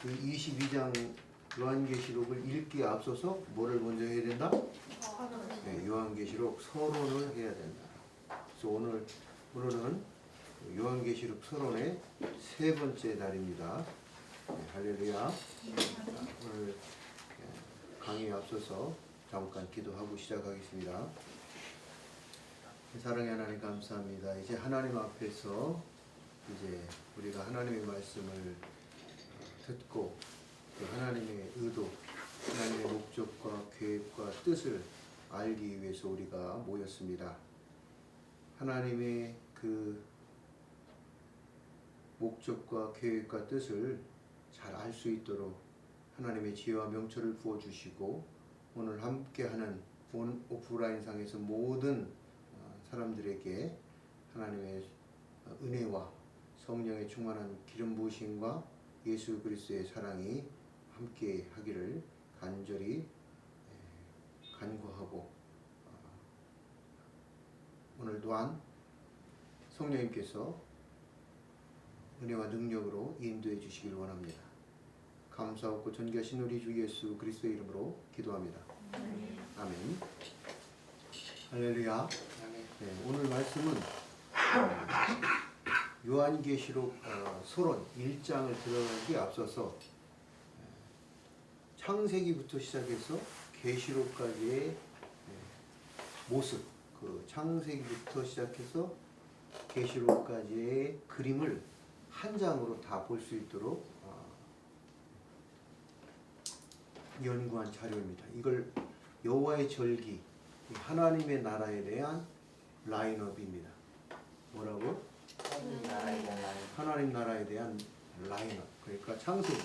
그 22장 요한계시록을 읽기에 앞서서 뭐를 먼저 해야 된다? 네, 요한계시록 서론을 해야 된다. 그래서 오늘은 요한계시록 서론의 세 번째 날입니다. 네, 할렐루야. 오늘 강의에 앞서서 잠깐 기도하고 시작하겠습니다. 사랑의 하나님 감사합니다. 이제 하나님 앞에서 이제 우리가 하나님의 말씀을 듣고 그 하나님의 의도, 하나님의 목적과 계획과 뜻을 알기 위해서 우리가 모였습니다. 하나님의 그 목적과 계획과 뜻을 잘 알 수 있도록 하나님의 지혜와 명철을 부어주시고 오늘 함께하는 온 오프라인상에서 모든 사람들에게 하나님의 은혜와 성령의 충만한 기름 부으심과 예수 그리스도의 사랑이 함께 하기를 간절히 간구하고 오늘 또한 성령님께서 은혜와 능력으로 인도해 주시길 원합니다. 감사하고 존귀하신 우리 주 예수 그리스도의 이름으로 기도합니다. 아멘. 할렐루야. 네, 오늘 말씀은 요한계시록 서론 1장을 들어가기 앞서서 창세기부터 시작해서 계시록까지의 모습, 그 창세기부터 시작해서 계시록까지의 그림을 한 장으로 다 볼 수 있도록 연구한 자료입니다. 이걸 여호와의 절기, 하나님의 나라에 대한 라인업입니다. 뭐라고? 하나님 나라에 대한 라인업. 그러니까 창세기.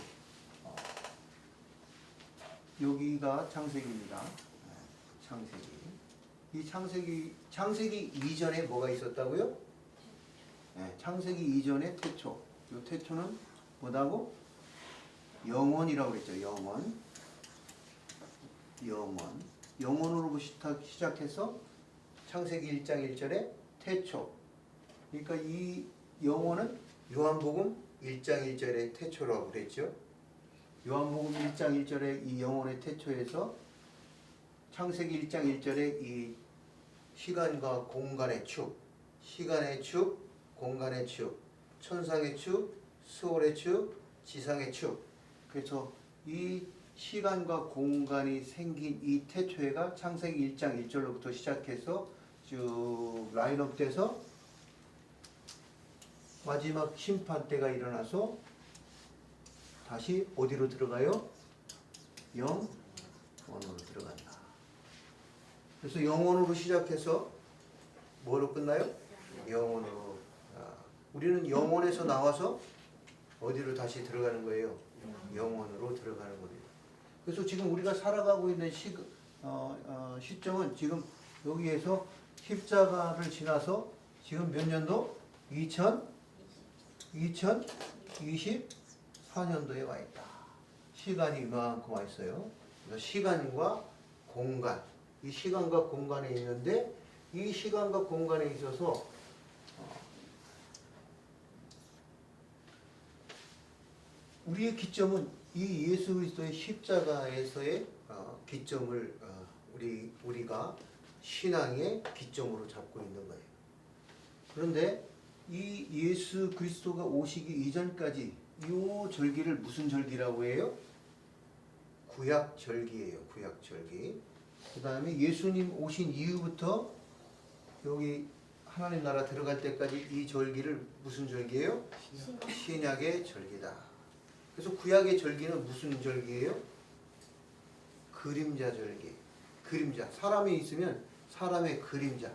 여기가 창세기입니다. 창세기. 이 창세기 이전에 뭐가 있었다고요? 네, 창세기 이전에 태초. 이 태초는 뭐다고? 영원이라고 그랬죠. 영원으로 시작해서 창세기 1장 1절에 태초. 그러니까 이 영혼은 요한복음 1장 1절의 태초라고 그랬죠. 요한복음 1장 1절의 이 영혼의 태초에서 창세기 1장 1절의 이 시간과 공간의 축, 시간의 축, 공간의 축, 천상의 축, 수월의 축, 지상의 축. 그래서 이 시간과 공간이 생긴 이 태초회가 창세기 1장 1절로부터 시작해서 쭉 라인업 돼서 마지막 심판 때가 일어나서 다시 어디로 들어가요? 영원으로 들어간다. 그래서 영원으로 시작해서 뭐로 끝나요? 영원으로. 우리는 영원에서 나와서 어디로 다시 들어가는 거예요? 영원으로 들어가는 겁니다. 그래서 지금 우리가 살아가고 있는 시점은 지금 여기에서 십자가를 지나서 지금 몇 년도? 2024년도에 와 있다. 시간이 이만큼 와 있어요. 그래서 시간과 공간, 이 시간과 공간에 있는데 이 시간과 공간에 있어서 우리의 기점은 이 예수 그리스도의 십자가에서의 기점을 우리가 신앙의 기점으로 잡고 있는 거예요. 그런데 이 예수 그리스도가 오시기 이전까지 이 절기를 무슨 절기라고 해요? 구약 절기예요. 구약 절기. 그 다음에 예수님 오신 이후부터 여기 하나님 나라 들어갈 때까지 이 절기를 무슨 절기예요? 신약의 절기다. 그래서 구약의 절기는 무슨 절기예요? 그림자 절기. 그림자. 사람이 있으면 사람의 그림자.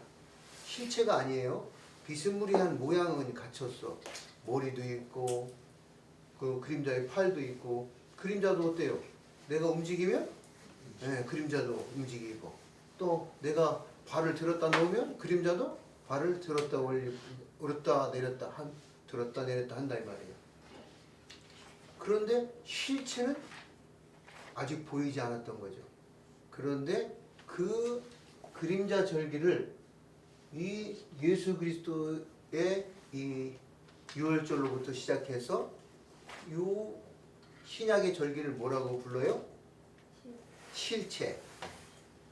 실체가 아니에요. 비스무리한 모양은 갖췄어. 머리도 있고 그 그림자의 팔도 있고. 그림자도 어때요? 내가 움직이면 네, 그림자도 움직이고 또 내가 발을 들었다 놓으면 그림자도 발을 들었다 내렸다 한다 이 말이에요. 그런데 실체는 아직 보이지 않았던 거죠. 그런데 그 그림자 절기를 이 예수 그리스도의 이 유월절로부터 시작해서 요 신약의 절기를 뭐라고 불러요? 실체.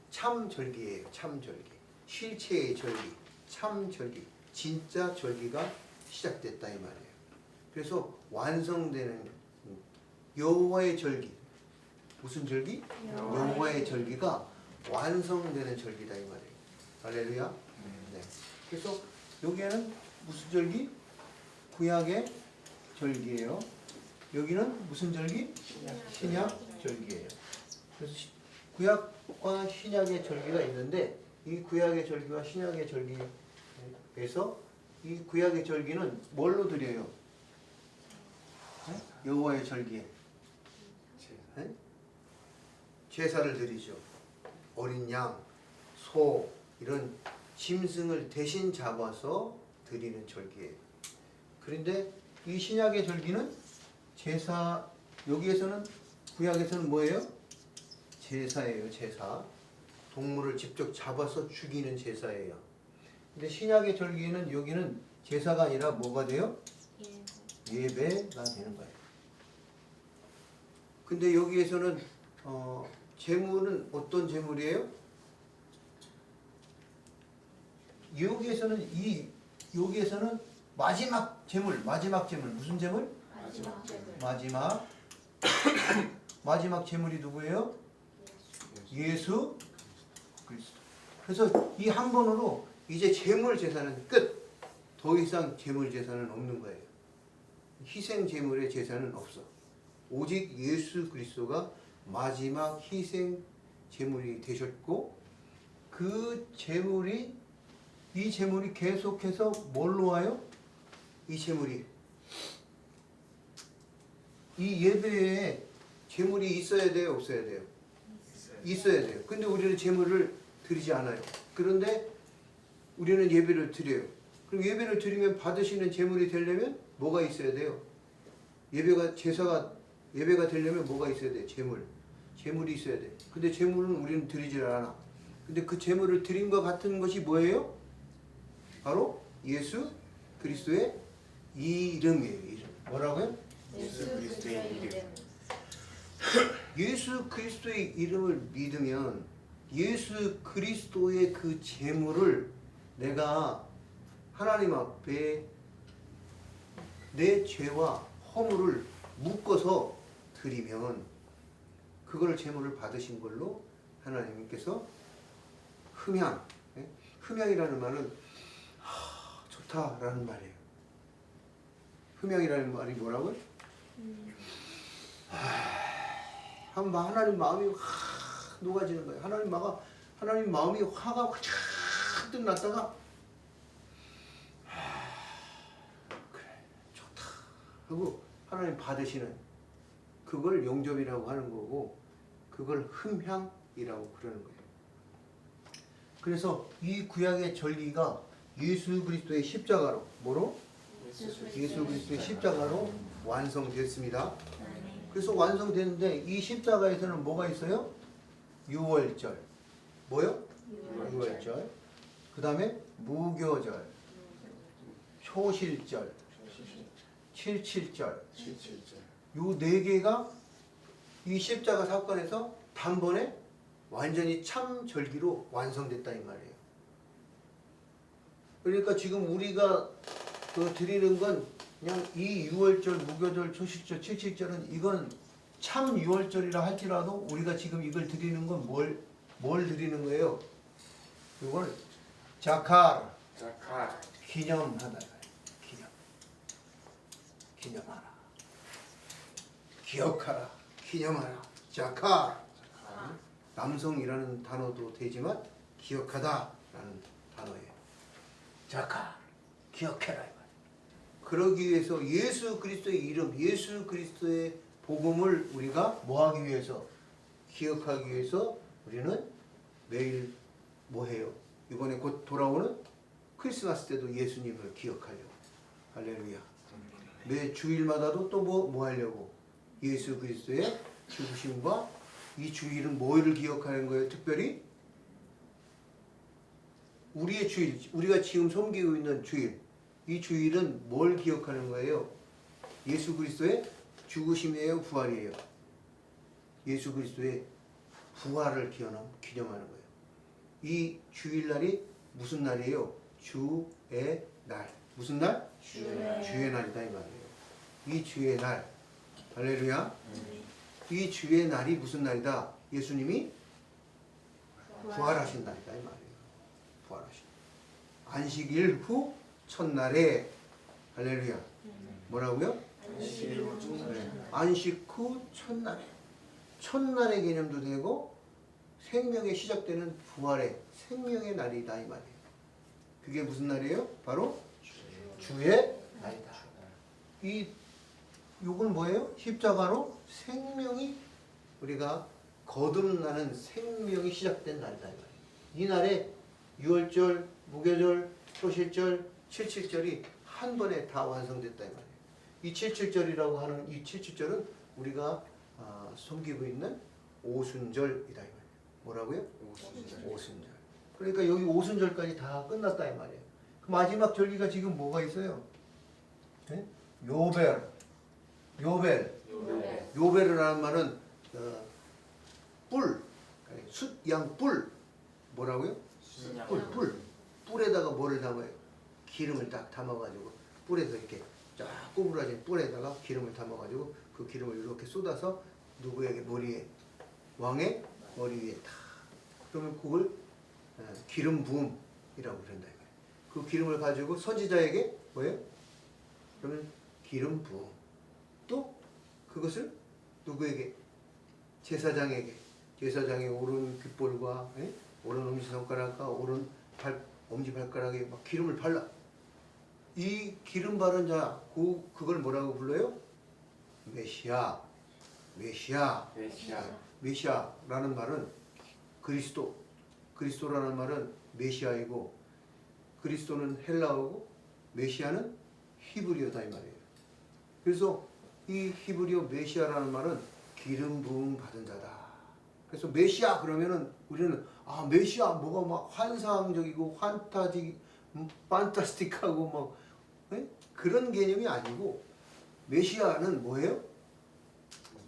참 절기예요. 참 절기. 실체의 절기. 참 절기. 진짜 절기가 시작됐다 이 말이에요. 그래서 완성되는 여호와의 절기. 무슨 절기? 여호와의 절기가 완성되는 절기다 이 말이에요. 할렐루야. 네. 그래서 여기에는 무슨 절기? 구약의 절기예요. 여기는 무슨 절기? 신약 절기예요. 그래서 구약과 신약의 절기가 있는데 이 구약의 절기와 신약의 절기에서 이 구약의 절기는 뭘로 드려요? 여호와의 절기에 제사를 드리죠. 어린 양, 소 이런 짐승을 대신 잡아서 드리는 절기예요. 그런데 이 신약의 절기는 제사, 여기에서는 구약에서는 뭐예요? 제사예요. 제사. 동물을 직접 잡아서 죽이는 제사예요. 근데 신약의 절기는 여기는 제사가 아니라 뭐가 돼요? 예배가 되는 거예요. 근데 여기에서는 제물은 어떤 제물이에요? 여기에서는 마지막 제물 무슨 제물? 마지막 제물이 누구예요? 예수 그리스도. 그래서 이 한 번으로 이제 제물 제사는 끝. 더 이상 제물 제사는 없는 거예요. 희생 제물의 제사는 없어. 오직 예수 그리스도가 마지막 희생 제물이 되셨고 이 제물이 계속해서 뭘로 와요? 이 제물이 이 예배에 제물이 있어야 돼요, 없어야 돼요? 있어야 돼요. 근데 우리는 제물을 드리지 않아요. 그런데 우리는 예배를 드려요. 그럼 예배를 드리면 받으시는 제물이 되려면 뭐가 있어야 돼요? 예배가 되려면 뭐가 있어야 돼요? 제물이 있어야 돼요. 근데 제물은 우리는 드리질 않아. 근데 그 제물을 드린 것 같은 것이 뭐예요? 바로 예수 그리스도의 이름이에요. 이름. 뭐라고요? 예수 그리스도의 이름. 예수 그리스도의 이름을 믿으면 예수 그리스도의 그 제물을 내가 하나님 앞에 내 죄와 허물을 묶어서 드리면 그걸 제물을 받으신 걸로 하나님께서 흠양이라는 말은 좋다라는 말이에요. 흠양이라는 말이 뭐라고요? 하나님 마음이 녹아지는 거예요. 하나님 마음이 화가 잔뜩 났다가 그래 좋다 하고 하나님 받으시는 그걸 영접이라고 하는 거고 그걸 흠향이라고 그러는 거예요. 그래서 이 구약의 절기가 예수 그리스도의 십자가로 뭐로? 예수 그리스도의 십자가로 완성됐습니다. 그래서 완성됐는데 이 십자가에서는 뭐가 있어요? 유월절. 뭐요? 유월절. 그 다음에 무교절, 초실절, 칠칠절. 요 네 개가 이 십자가 사건에서 단번에 완전히 참 절기로 완성됐다 이 말이에요. 그러니까 지금 우리가 드리는 건 그냥 이 유월절, 무교절, 초실절, 칠칠절은 이건 참 유월절이라 할지라도 우리가 지금 이걸 드리는 건 뭘 드리는 거예요? 이걸 자칼 기념하다. 기념하라. 기억하라. 기념하라. 자칼. 남성이라는 단어도 되지만 기억하다라는 단어예요. 자칼. 기억해라. 그러기 위해서 예수 그리스도의 이름, 예수 그리스도의 복음을 우리가 뭐하기 위해서? 기억하기 위해서 우리는 매일 뭐해요? 이번에 곧 돌아오는 크리스마스 때도 예수님을 기억하려고. 할렐루야. 매 주일마다도 또 뭐 하려고? 예수 그리스도의 죽으심과 이 주일은 뭐를 기억하는 거예요? 특별히 우리의 주일, 우리가 지금 섬기고 있는 주일, 이 주일은 뭘 기억하는 거예요? 예수 그리스도의 죽으심이에요, 부활이에요? 예수 그리스도의 부활을 기념하는 거예요. 이 주일날이 무슨 날이에요? 주의 날. 무슨 날? 주의 날이다 이 말이에요. 이 주의 날. 할렐루야. 이 주의 날이 무슨 날이다? 예수님이 부활하신 날이다 이 말이에요. 부활하신. 안식일 후 첫날에 할렐루야. 뭐라고요? 안식 후 첫날에. 첫날의 개념도 되고 생명의 시작되는 부활의 생명의 날이다 이 말이에요. 그게 무슨 날이에요? 바로 주의 날이다. 요건 뭐예요? 십자가로 생명이 우리가 거듭나는 생명이 시작된 날이다 이 말이에요. 이 날에 유월절, 무교절, 초실절, 칠칠절이 한 번에 다 완성됐다 이 말이에요. 이 칠칠절이라고 하는 이 칠칠절은 우리가 섬기고 있는 오순절이다 이 말이에요. 뭐라고요? 오순절. 그러니까 여기 오순절까지 다 끝났다 이 말이에요. 그 마지막 절기가 지금 뭐가 있어요? 네? 요벨이라는 말은 뿔, 숫양뿔. 뭐라고요? 뿔에다가 뭐를 담아요? 기름을 딱 담아가지고 뿔에서 이렇게 쫙 꼬부라진 뿔에다가 기름을 담아가지고 그 기름을 이렇게 쏟아서 누구에게 머리에, 왕의 머리 위에 탁. 그러면 그걸 기름 부음이라고 그런다. 그 기름을 가지고 선지자에게 뭐예요? 그러면 기름 부음. 또 그것을 누구에게? 제사장에게. 제사장의 오른 귓볼과 오른 엄지손가락과 오른 엄지발가락에 막 기름을 발라. 이 기름 바른 자, 그걸 뭐라고 불러요? 메시아. 메시아라는 말은 그리스도라는 말은 메시아이고, 그리스도는 헬라어고 메시아는 히브리어다 이 말이에요. 그래서 이 히브리어 메시아라는 말은 기름 부음 받은 자다. 그래서 메시아 그러면은 우리는 메시아 뭐가 막 환상적이고 판타스틱하고 막 그런 개념이 아니고, 메시아는 뭐예요?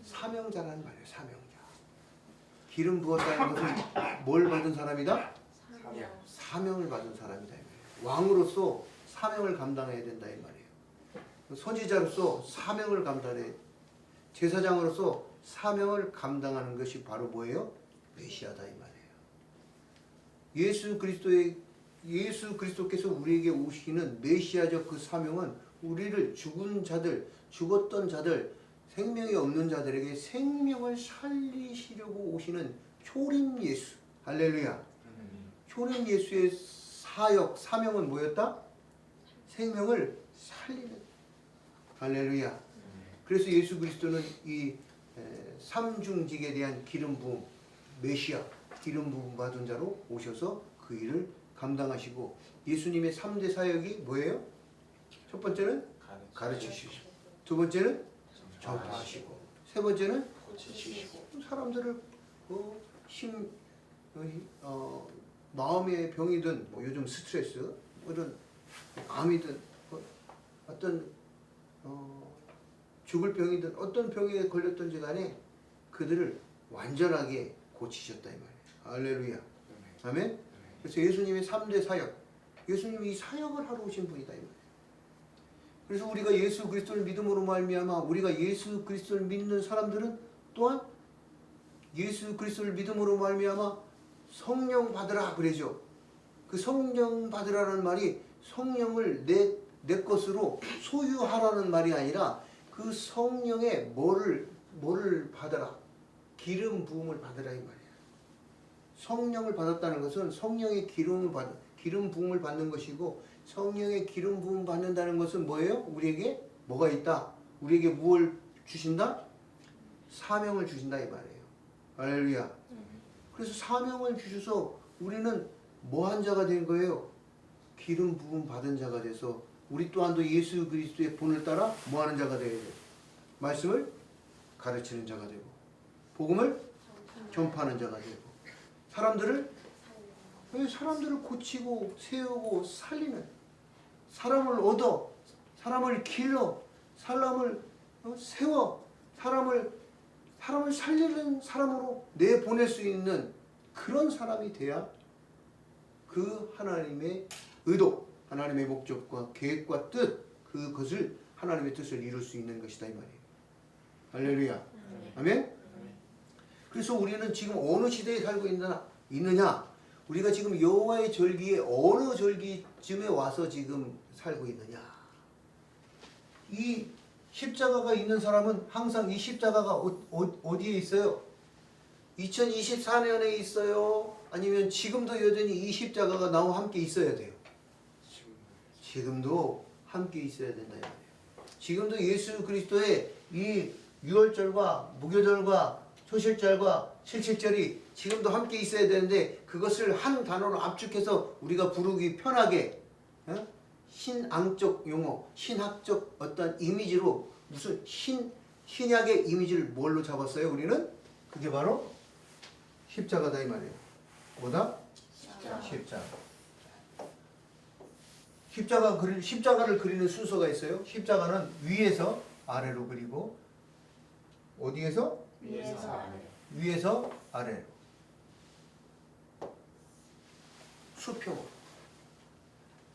사명자라는 말이에요. 사명자. 기름 부었다는 것은 뭘 받은 사람이다? 사명을 받은 사람이다. 왕으로서 사명을 감당해야 된다 이 말이에요. 선지자로서 사명을 감당해, 제사장으로서 사명을 감당하는 것이 바로 뭐예요? 메시아다 이 말이에요. 예수 그리스도께서 우리에게 오시는 메시아적 그 사명은 우리를 죽었던 자들, 생명이 없는 자들에게 생명을 살리시려고 오시는 초림 예수. 할렐루야. 초림 예수의 사명은 뭐였다? 생명을 살리는. 할렐루야. 그래서 예수 그리스도는 이 삼중직에 대한 기름 부음, 메시아, 기름 부음 받은 자로 오셔서 그 일을 감당하시고, 예수님의 3대 사역이 뭐예요? 첫 번째는 가르치시고, 두 번째는 전파하시고, 세 번째는 고치시고. 사람들을 마음의 병이든 요즘 스트레스, 이런 암이든 어떤 죽을 병이든 어떤 병에 걸렸든지 간에 그들을 완전하게 고치셨다 이 말이에요. 할렐루야. 아멘. 그래서 예수님의 3대 사역, 예수님이 이 사역을 하러 오신 분이다 이 말이에요. 그래서 우리가 예수 그리스도를 믿음으로 말미암아, 우리가 예수 그리스도를 믿는 사람들은 또한 예수 그리스도를 믿음으로 말미암아 성령 받으라 그러죠. 그 성령 받으라는 말이 성령을 내 것으로 소유하라는 말이 아니라, 그 성령의 뭐를 받아라? 기름 부음을 받으라 이 말이에요. 성령을 받았다는 것은 성령의 기름 부음을 받는 것이고, 성령의 기름 부음 받는다는 것은 뭐예요? 우리에게 뭐가 있다? 우리에게 무엇을 주신다? 사명을 주신다 이 말이에요. 할렐루야. 그래서 사명을 주셔서 우리는 뭐한 자가 된 거예요? 기름 부음 받은 자가 돼서 우리 또한도 예수 그리스도의 본을 따라 뭐하는 자가 되어야 돼요? 말씀을 가르치는 자가 되고, 복음을 전파하는 자가 되고, 사람들을 고치고 세우고 살리는, 사람을 길러, 사람을 세워, 사람을 살리는 사람으로 내보낼 수 있는 그런 사람이 돼야 그 하나님의 의도, 하나님의 목적과 계획과 뜻, 그것을 하나님의 뜻을 이룰 수 있는 것이다 이 말이에요. 할렐루야. 아멘. 그래서 우리는 지금 어느 시대에 살고 있느냐? 우리가 지금 여호와의 절기에 어느 절기쯤에 와서 지금 살고 있느냐? 이 십자가가 있는 사람은 항상 이 십자가가 어디에 있어요? 2024년에 있어요? 아니면 지금도 여전히 이 십자가가 나와 함께 있어야 돼요? 지금도 함께 있어야 된다 이 말이에요. 지금도 예수 그리스도의 이 유월절과 무교절과 초실절과 칠칠절이 지금도 함께 있어야 되는데 그것을 한 단어로 압축해서 우리가 부르기 편하게 신앙적 용어, 신학적 어떤 이미지로 무슨 신약의 이미지를 뭘로 잡았어요? 우리는 그게 바로 십자가다 이 말이에요. 뭐다? 십자가를 그리는 순서가 있어요. 십자가는 위에서 아래로 그리고 어디에서? 위에서 아래로. 수평.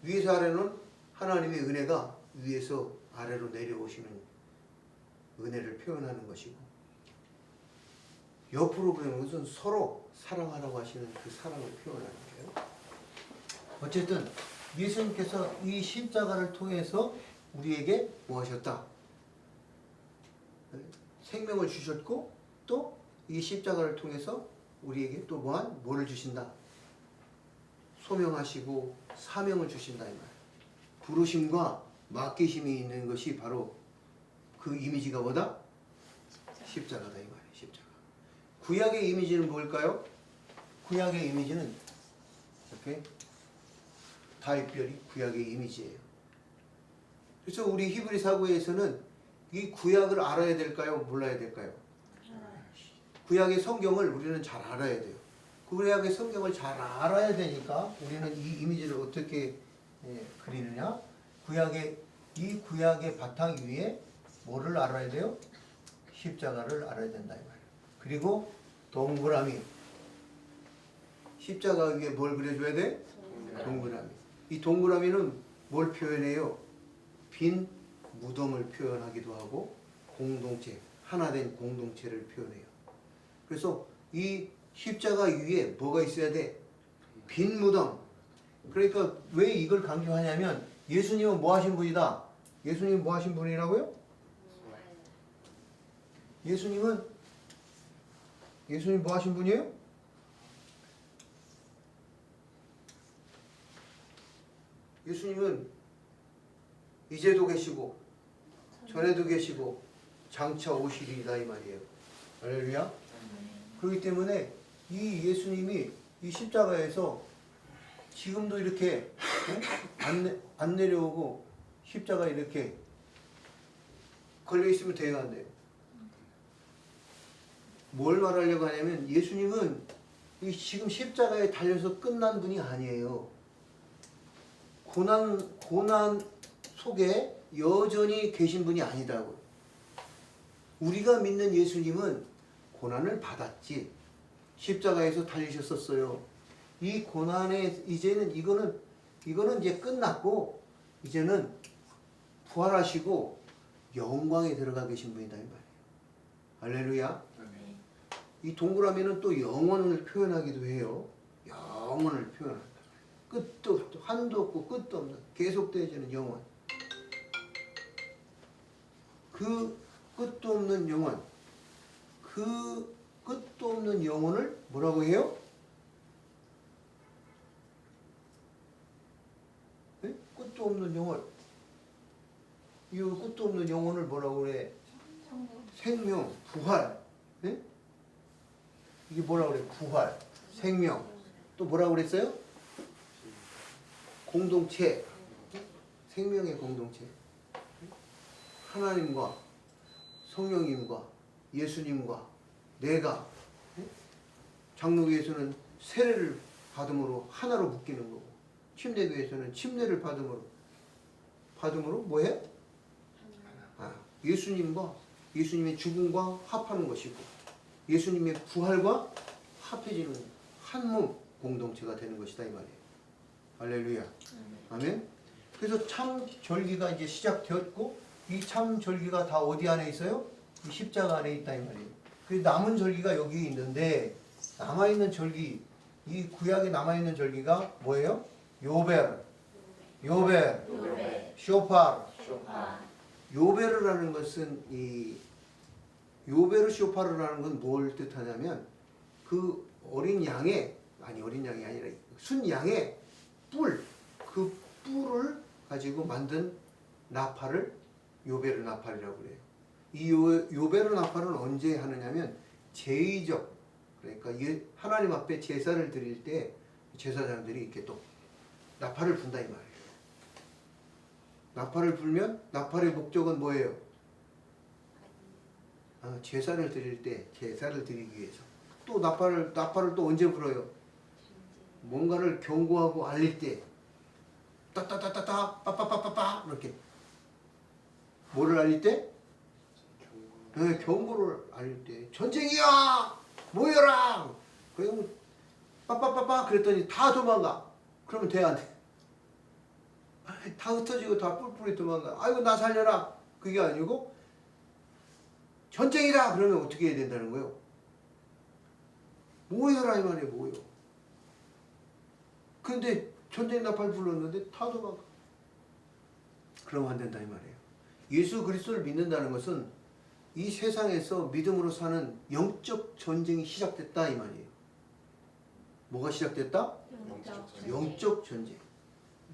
위에서 아래는 하나님의 은혜가 위에서 아래로 내려오시는 은혜를 표현하는 것이고, 옆으로 그리는 것은 서로 사랑하라고 하시는 그 사랑을 표현하는 거예요. 어쨌든 예수님께서 이 십자가를 통해서 우리에게 뭐 하셨다? 생명을 주셨고 또 이 십자가를 통해서 우리에게 또 뭐를 주신다? 소명하시고 사명을 주신다 이 말. 부르심과 맡기심이 있는 것이 바로 그 이미지가 뭐다? 십자가다 이 말이에요. 십자가. 구약의 이미지는 뭘까요? 구약의 이미지는 이렇게 다윗별이 구약의 이미지예요. 그래서 우리 히브리 사고에서는 이 구약을 알아야 될까요? 몰라야 될까요? 구약의 성경을 우리는 잘 알아야 돼요. 구약의 성경을 잘 알아야 되니까 우리는 이 이미지를 어떻게 그리느냐? 이 구약의 바탕 위에 뭐를 알아야 돼요? 십자가를 알아야 된다 이 말이에요. 그리고 동그라미. 십자가 위에 뭘 그려줘야 돼? 동그라미. 이 동그라미는 뭘 표현해요? 빈 무덤을 표현하기도 하고 공동체, 하나된 공동체를 표현해요. 그래서 이 십자가 위에 뭐가 있어야 돼? 빈 무덤. 그러니까 왜 이걸 강조하냐면 예수님은 뭐 하신 분이다? 예수님은 뭐 하신 분이라고요? 예수님 뭐 하신 분이에요? 예수님은 이제도 계시고 전에도 계시고 장차 오시리이다 이 말이에요. 할렐루야. 그렇기 때문에 이 예수님이 이 십자가에서 지금도 이렇게 안 내려오고 십자가 이렇게 걸려 있으면 돼야 안 돼요. 뭘 말하려고 하냐면 예수님은 이 지금 십자가에 달려서 끝난 분이 아니에요. 고난 속에 여전히 계신 분이 아니다고. 우리가 믿는 예수님은 고난을 받았지. 십자가에서 달리셨었어요. 이 고난에 이제는 이거는 이제 끝났고 이제는 부활하시고 영광에 들어가 계신 분이다 이 말이에요. 할렐루야. 이 동그라미는 또 영원을 표현하기도 해요. 영원을 표현한다. 끝도 없고 한도 없고 끝도 없는 계속되어지는 영원. 그 끝도 없는 영원. 그 끝도 없는 영혼을 뭐라고 해요? 네? 끝도 없는 영혼. 이 끝도 없는 영혼을 뭐라고 그래? 생명, 부활. 네? 이게 뭐라고 그래? 부활, 생명. 또 뭐라고 그랬어요? 공동체. 생명의 공동체. 하나님과 성령님과 예수님과 내가 장로교에서는 세례를 받음으로 하나로 묶이는 거고 침례교에서는 침례를 받음으로 뭐해? 예수님과 예수님의 죽음과 합하는 것이고 예수님의 부활과 합해지는 한 몸 공동체가 되는 것이다 이 말이에요. 할렐루야. 아멘. 그래서 참 절기가 이제 시작되었고 이 참 절기가 다 어디 안에 있어요? 이 십자가 안에 있다 이 말이에요. 그 남은 절기가 여기 있는데 남아있는 절기, 이 구약에 남아있는 절기가 뭐예요? 요벨, 쇼파르. 요베르라는 것은 이 요베르 쇼파르라는 건 뭘 뜻하냐면 그 어린 양의 어린 양이 아니라 순 양의 그 뿔을 가지고 만든 나팔을 요베르 나팔이라고 그래요. 이 요베르 나팔은 언제 하느냐면 제의적, 그러니까 하나님 앞에 제사를 드릴 때 제사장들이 이렇게 또 나팔을 분다 이 말이에요. 나팔을 불면 나팔의 목적은 뭐예요? 제사를 드릴 때 제사를 드리기 위해서. 또 나팔을 또 언제 불어요? 뭔가를 경고하고 알릴 때 따따따따따 빠빠빠빠빠 이렇게 뭐를 알릴 때? 경고를 알릴 때 전쟁이야 모여라. 그러면 빠빠빠빠 그랬더니 다 도망가. 그러면 돼 안 돼? 다 흩어지고 다 뿔뿔이 도망가. 아이고 나 살려라. 그게 아니고 전쟁이다 그러면 어떻게 해야 된다는 거예요? 모여라 이 말이에요. 모여. 근데 전쟁 나팔 불렀는데 다 도망가. 그러면 안 된다 이 말이에요. 예수 그리스도를 믿는다는 것은 이 세상에서 믿음으로 사는 영적 전쟁이 시작됐다 이 말이에요. 뭐가 시작됐다? 영적 전쟁.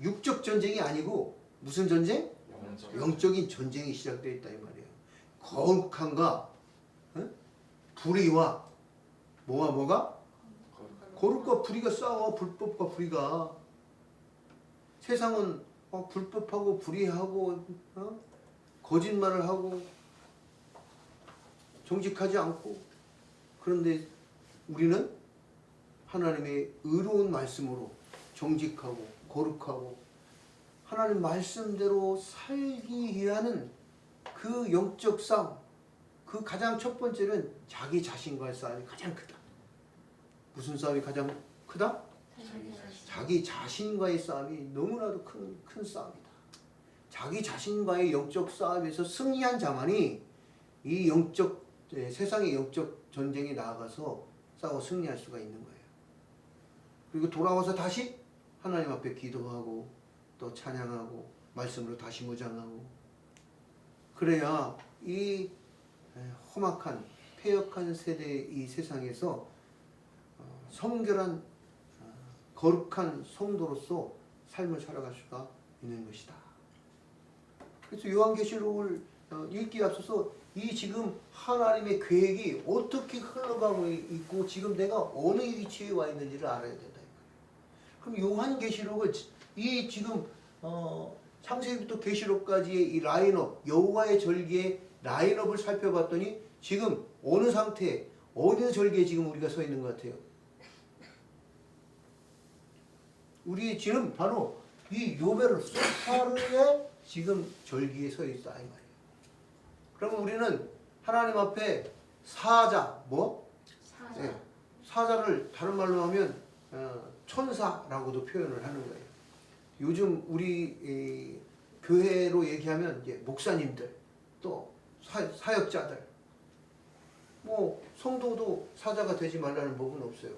육적 전쟁이 아니고 무슨 전쟁? 영적인 전쟁이 시작되어 있다 이 말이에요. 거룩함과 불의와 뭐가? 거룩과 불의가 싸워. 불법과 불의가. 세상은 불법하고 불의하고 거짓말을 하고 정직하지 않고, 그런데 우리는 하나님의 의로운 말씀으로 정직하고 거룩하고 하나님 말씀대로 살기 위하는 그 영적 싸움, 그 가장 첫 번째는 자기 자신과의 싸움이 가장 크다. 무슨 싸움이 가장 크다? 자기 자신과의 싸움이 너무나도 큰 싸움이다. 자기 자신과의 영적 싸움에서 승리한 자만이 이 세상의 영적 전쟁에 나아가서 싸워 승리할 수가 있는 거예요. 그리고 돌아와서 다시 하나님 앞에 기도하고 또 찬양하고 말씀으로 다시 무장하고, 그래야 이 험악한 패역한 세대의 이 세상에서 성결한 거룩한 성도로서 삶을 살아갈 수가 있는 것이다. 그래서 요한계시록을 읽기에 앞서서 이 지금 하나님의 계획이 어떻게 흘러가고 있고 지금 내가 어느 위치에 와 있는지를 알아야 된다. 그럼 요한계시록을 이 지금 창세기부터 계시록까지의 이 라인업, 여호와의 절기의 라인업을 살펴봤더니 지금 어느 상태, 어느 절기에 지금 우리가 서 있는 것 같아요? 우리 지금 바로 이 요베르 소파르의 지금 절기에 서 있다 이 말이에요. 그러면 우리는 하나님 앞에 사자, 네, 사자를 다른 말로 하면 천사라고도 표현을 하는 거예요. 요즘 우리 교회로 얘기하면 이제 목사님들, 또 사역자들, 성도도 사자가 되지 말라는 법은 없어요.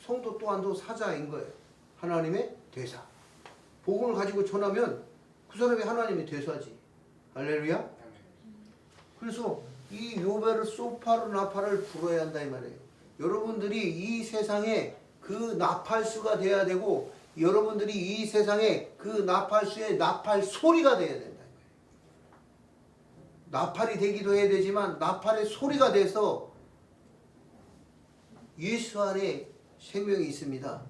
성도 또한도 사자인 거예요. 하나님의 대사. 복음을 가지고 전하면 그 사람이 하나님의 대사지. 할렐루야. 그래서 이 요베르 소파르 나팔을 불어야 한다 이 말이에요. 여러분들이 이 세상에 그 나팔수가 돼야 되고, 여러분들이 이 세상에 그 나팔수의 나팔 소리가 돼야 된다. 나팔이 되기도 해야 되지만 나팔의 소리가 돼서 예수 안에 생명이 있습니다.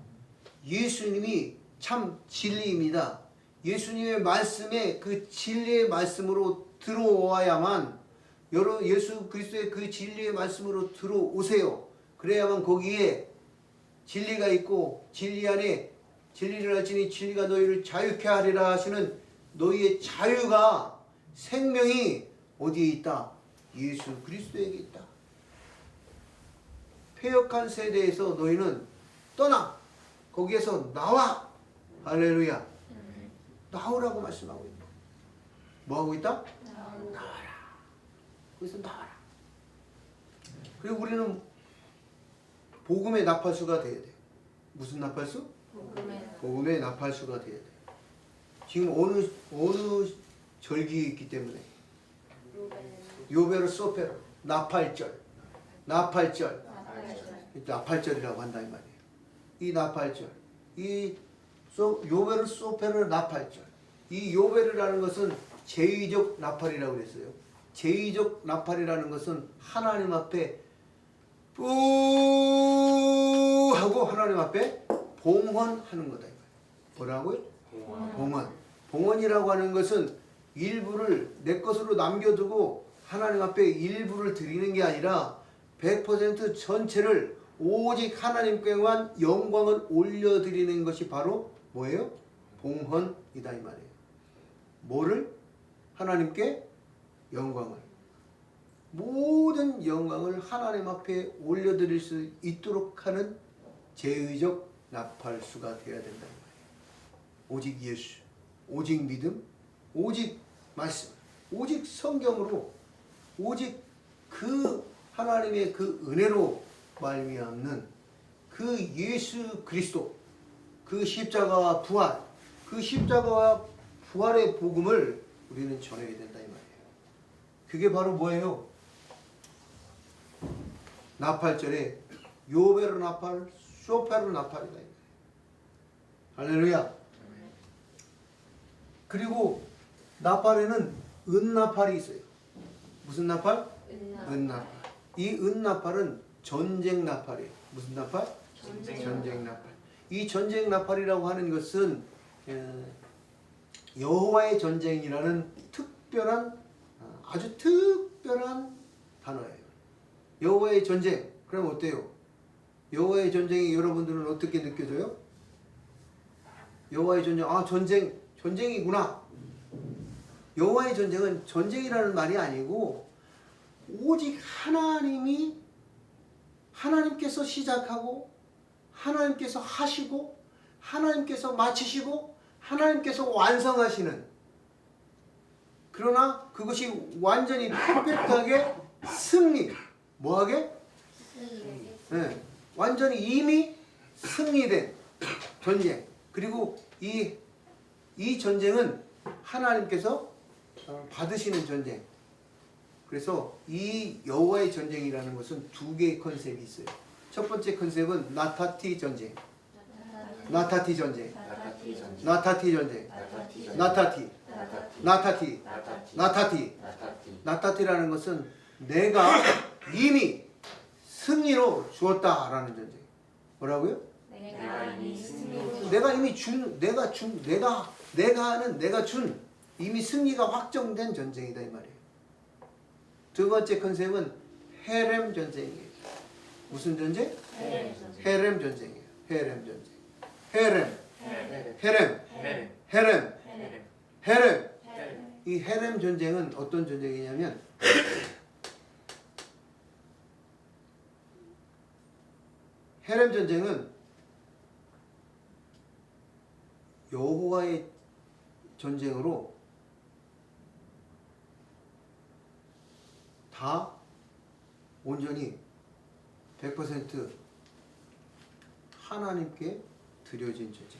예수님이 참 진리입니다. 예수님의 말씀에 그 진리의 말씀으로 들어와야만, 예수 그리스도의 그 진리의 말씀으로 들어오세요. 그래야만 거기에 진리가 있고, 진리 안에 진리를 알지니 진리가 너희를 자유케 하리라 하시는 너희의 자유가, 생명이 어디에 있다? 예수 그리스도에게 있다. 패역한 세대에서 너희는 떠나. 거기에서 나와. 할렐루야. 나오라고 말씀하고 있다. 뭐하고 있다? 나와라. 거기서 나와라. 그리고 우리는 복음의 나팔수가 돼야 돼. 무슨 나팔수? 복음의 나팔수가 돼야 돼. 지금 어느 절기에 있기 때문에 요베르 소페르 나팔절이라고 한다 이 말이에요. 이 나팔절, 요베르 소페르 나팔절. 이 요베르라는 것은 제의적 나팔이라고 그랬어요. 제의적 나팔이라는 것은 하나님 앞에 뿌 하고 하나님 앞에 봉헌하는 거다. 뭐라고요? 봉헌. 봉헌이라고 하는 것은 일부를 내 것으로 남겨두고 하나님 앞에 일부를 드리는 게 아니라 100% 전체를 오직 하나님께만 영광을 올려드리는 것이 바로 뭐예요? 봉헌이다 이 말이에요. 뭐를? 하나님께 영광을. 모든 영광을 하나님 앞에 올려드릴 수 있도록 하는 제의적 나팔수가 되어야 된다. 오직 예수, 오직 믿음, 오직 말씀, 오직 성경으로, 오직 그 하나님의 그 은혜로 말미암는 그 예수 그리스도, 그 십자가와 부활, 그 십자가와 부활의 복음을 우리는 전해야 된다 이 말이에요. 그게 바로 뭐예요? 나팔절에 요베르 나팔, 쇼페르 나팔이다. 할렐루야. 그리고 나팔에는 은나팔이 있어요. 무슨 나팔? 은나팔. 이 은나팔은 전쟁 나팔이에요. 무슨 나팔? 전쟁 나팔. 이 전쟁 나팔이라고 하는 것은 여호와의 전쟁이라는 아주 특별한 단어예요. 여호와의 전쟁. 그럼 어때요? 여호와의 전쟁이 여러분들은 어떻게 느껴져요? 여호와의 전쟁, 전쟁이구나. 여호와의 전쟁은 전쟁이라는 말이 아니고 오직 하나님께서 시작하고 하나님께서 하시고 하나님께서 마치시고 하나님께서 완성하시는, 그러나 그것이 완전히 퍼펙트하게 승리, 뭐하게? 네, 완전히 이미 승리된 전쟁. 그리고 이 전쟁은 하나님께서 받으시는 전쟁. 그래서 이 여호와의 전쟁이라는 것은 두 개의 컨셉이 있어요. 첫 번째 컨셉은 나타티 전쟁. 나타티 전쟁. 나타티 전쟁. 나타티라는 것은 내가 이미 승리로 주었다라는 전쟁. 뭐라고요? 내가 이미 내가 준 이미 승리가 확정된 전쟁이다 이 말이에요. 두 번째 컨셉은 헤렘 전쟁이에요. 무슨 전쟁? 헤렘 전쟁이에요. 헤렘 전쟁. 헤렘. 이 헤렘 전쟁은 어떤 전쟁이냐면 헤렘 전쟁은 여호와의 전쟁으로 다 온전히 100% 하나님께 드려진 전쟁.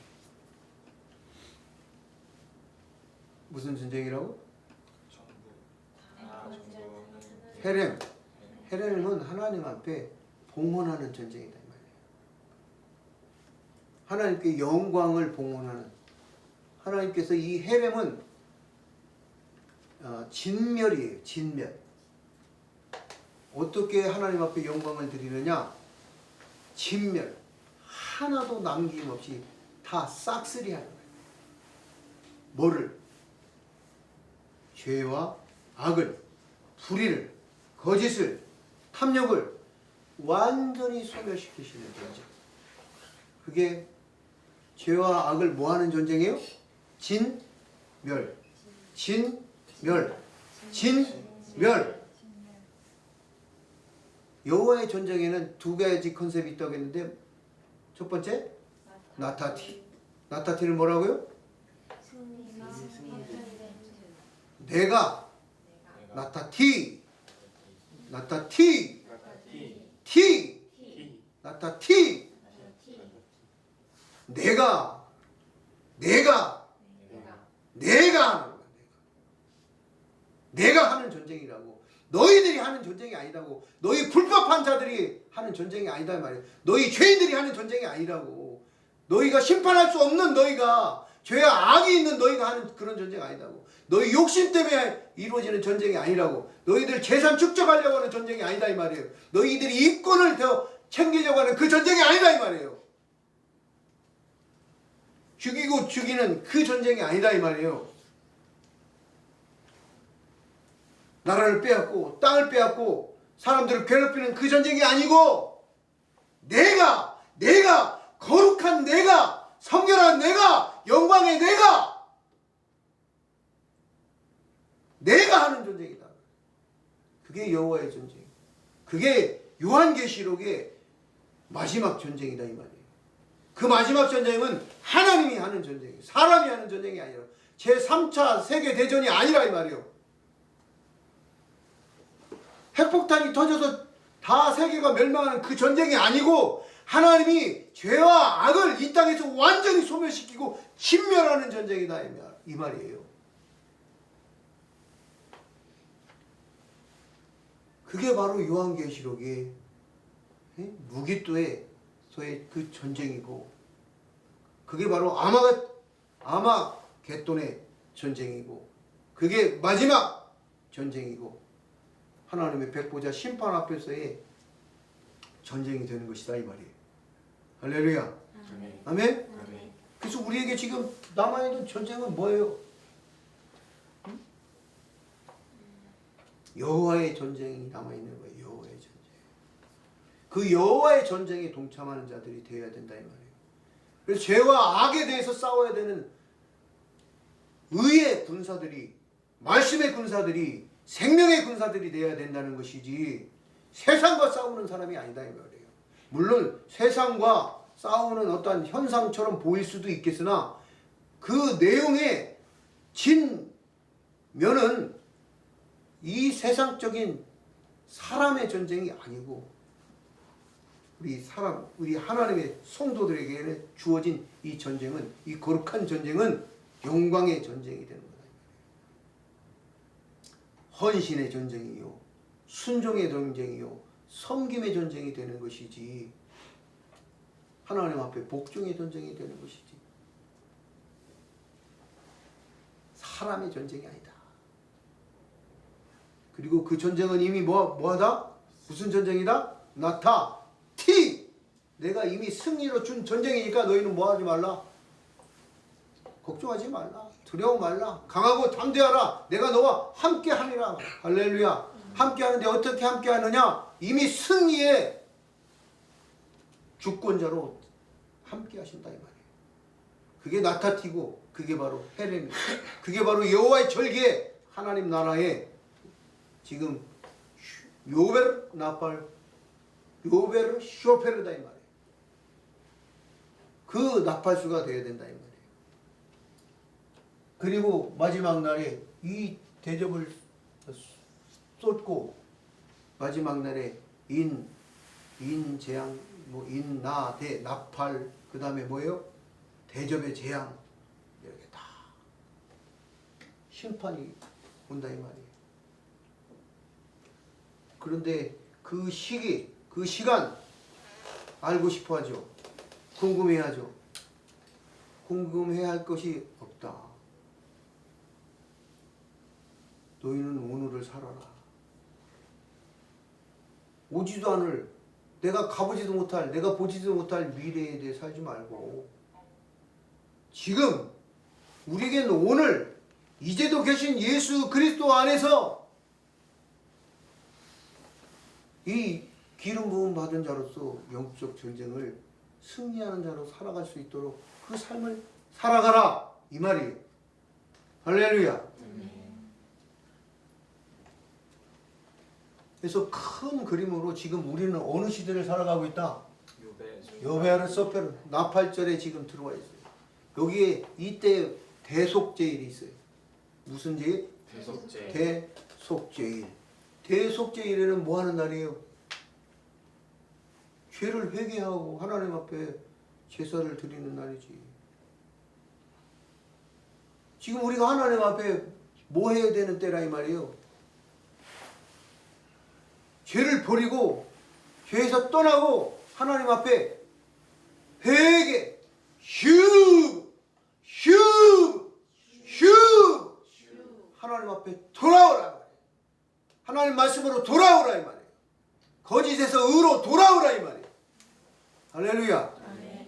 무슨 전쟁이라고? 헤렘은 하나님 앞에 봉헌하는 전쟁이다 이 말이에요. 하나님께 영광을 봉헌하는, 하나님께서 이 헤렘은 진멸이에요. 진멸. 어떻게 하나님 앞에 영광을 드리느냐? 진멸. 하나도 남김없이 다 싹쓸이 하는 거예요. 뭐를? 죄와 악을, 불의를, 거짓을, 탐욕을 완전히 소멸시키시는 전쟁. 그게 죄와 악을 뭐하는 전쟁이에요? 진멸. 진멸. 진멸. 여호와의 전쟁에는 두 가지 컨셉이 있다고 했는데 첫 번째 나타티. 나타티는 뭐라고요? 내가 나타티 나타티 티 나타티 내가 하는 거야. 내가 하는 전쟁이라고. 너희들이 하는 전쟁이 아니라고. 너희 불법한 자들이 하는 전쟁이 아니다 말이야. 너희 죄인들이 하는 전쟁이 아니라고. 너희가 심판할 수 없는 너희가 죄와 악이 있는 너희가 하는 그런 전쟁이 아니라고. 너희 욕심 때문에 이루어지는 전쟁이 아니라고. 너희들 재산 축적하려고 하는 전쟁이 아니다 이 말이에요. 너희들이 이권을 더 챙기려고 하는 그 전쟁이 아니다 이 말이에요. 죽이고 죽이는 그 전쟁이 아니다 이 말이에요. 나라를 빼앗고 땅을 빼앗고 사람들을 괴롭히는 그 전쟁이 아니고 내가 거룩한 내가 성결한 내가 영광의 내가 하는 전쟁이다. 그게 여호와의 전쟁. 그게 요한계시록의 마지막 전쟁이다 이 말이에요. 그 마지막 전쟁은 하나님이 하는 전쟁이에요. 사람이 하는 전쟁이 아니라 제3차 세계대전이 아니라 이 말이에요. 핵폭탄이 터져서 다 세계가 멸망하는 그 전쟁이 아니고 하나님이 죄와 악을 이 땅에서 완전히 소멸시키고 진멸하는 전쟁이다 이 말이에요. 그게 바로 요한계시록의 무기또의 그 전쟁이고 그게 바로 아마겟돈의 전쟁이고 그게 마지막 전쟁이고 하나님의 백보자 심판 앞에서의 전쟁이 되는 것이다 이 말이에요. 할렐루야. 아멘. 그래서 우리에게 지금 남아있는 전쟁은 뭐예요? 응? 여호와의 전쟁이 남아있는 거예요. 여호와의 전쟁. 그 여호와의 전쟁에 동참하는 자들이 되어야 된다 이 말이에요. 그래서 죄와 악에 대해서 싸워야 되는 의의 군사들이 말씀의 군사들이 생명의 군사들이 되어야 된다는 것이지 세상과 싸우는 사람이 아니다 이 말이에요. 물론 세상과 싸우는 어떠한 현상처럼 보일 수도 있겠으나 그 내용의 진면은 이 세상적인 사람의 전쟁이 아니고 우리 하나님의 성도들에게 주어진 이 전쟁은 이 거룩한 전쟁은 영광의 전쟁이 되는 거다. 헌신의 전쟁이요 순종의 전쟁이요 섬김의 전쟁이 되는 것이지 하나님 앞에 복종의 전쟁이 되는 것이지 사람의 전쟁이 아니다. 그리고 그 전쟁은 이미 뭐하다? 무슨 전쟁이다? 나타티 내가 이미 승리로 준 전쟁이니까 너희는 뭐하지 말라? 걱정하지 말라. 두려워 말라. 강하고 담대하라. 내가 너와 함께 하리라. 할렐루야. 함께 하는데 어떻게 함께 하느냐? 이미 승리의 주권자로 함께 하신다 이 말이에요. 그게 나타티고 그게 바로 헤렘이 그게 바로 여호와의 절기에 하나님 나라에 지금 요베르 나팔 요베르 쇼페르다 이 말이에요. 그 나팔수가 되어야 된다 이 말이에요. 그리고 마지막 날에 이 대접을 쏟고 마지막 날에 인재앙 인나대 나팔 그 다음에 뭐예요? 대접의 재앙 이렇게 다 심판이 온다 이 말이에요. 그런데 그 시기 그 시간 알고 싶어 하죠. 궁금해 하죠. 궁금해야 할 것이 없다. 너희는 오늘을 살아라. 오지도 않을 내가 가보지도 못할 내가 보지도 못할 미래에 대해 살지 말고 지금 우리에게는 오늘 이제도 계신 예수 그리스도 안에서 이 기름 부음 받은 자로서 영적 전쟁을 승리하는 자로 살아갈 수 있도록 그 삶을 살아가라 이 말이에요. 할렐루야. 그래서 큰 그림으로 지금 우리는 어느 시대를 살아가고 있다? 요배 여호와를 서페르 나팔절에 지금 들어와 있어요. 여기에 이때 대속제일이 있어요. 무슨 제일? 대속제 대속제일. 대속제일에는 뭐 하는 날이에요? 죄를 회개하고 하나님 앞에 제사를 드리는 날이지. 지금 우리가 하나님 앞에 뭐 해야 되는 때라 이 말이에요. 죄를 버리고 죄에서 떠나고 하나님 앞에 회개, 휴 하나님 앞에 돌아오라 말이에요. 하나님 말씀으로 돌아오라 이 말이에요. 거짓에서 의로 돌아오라 이 말이에요. 할렐루야. 아멘.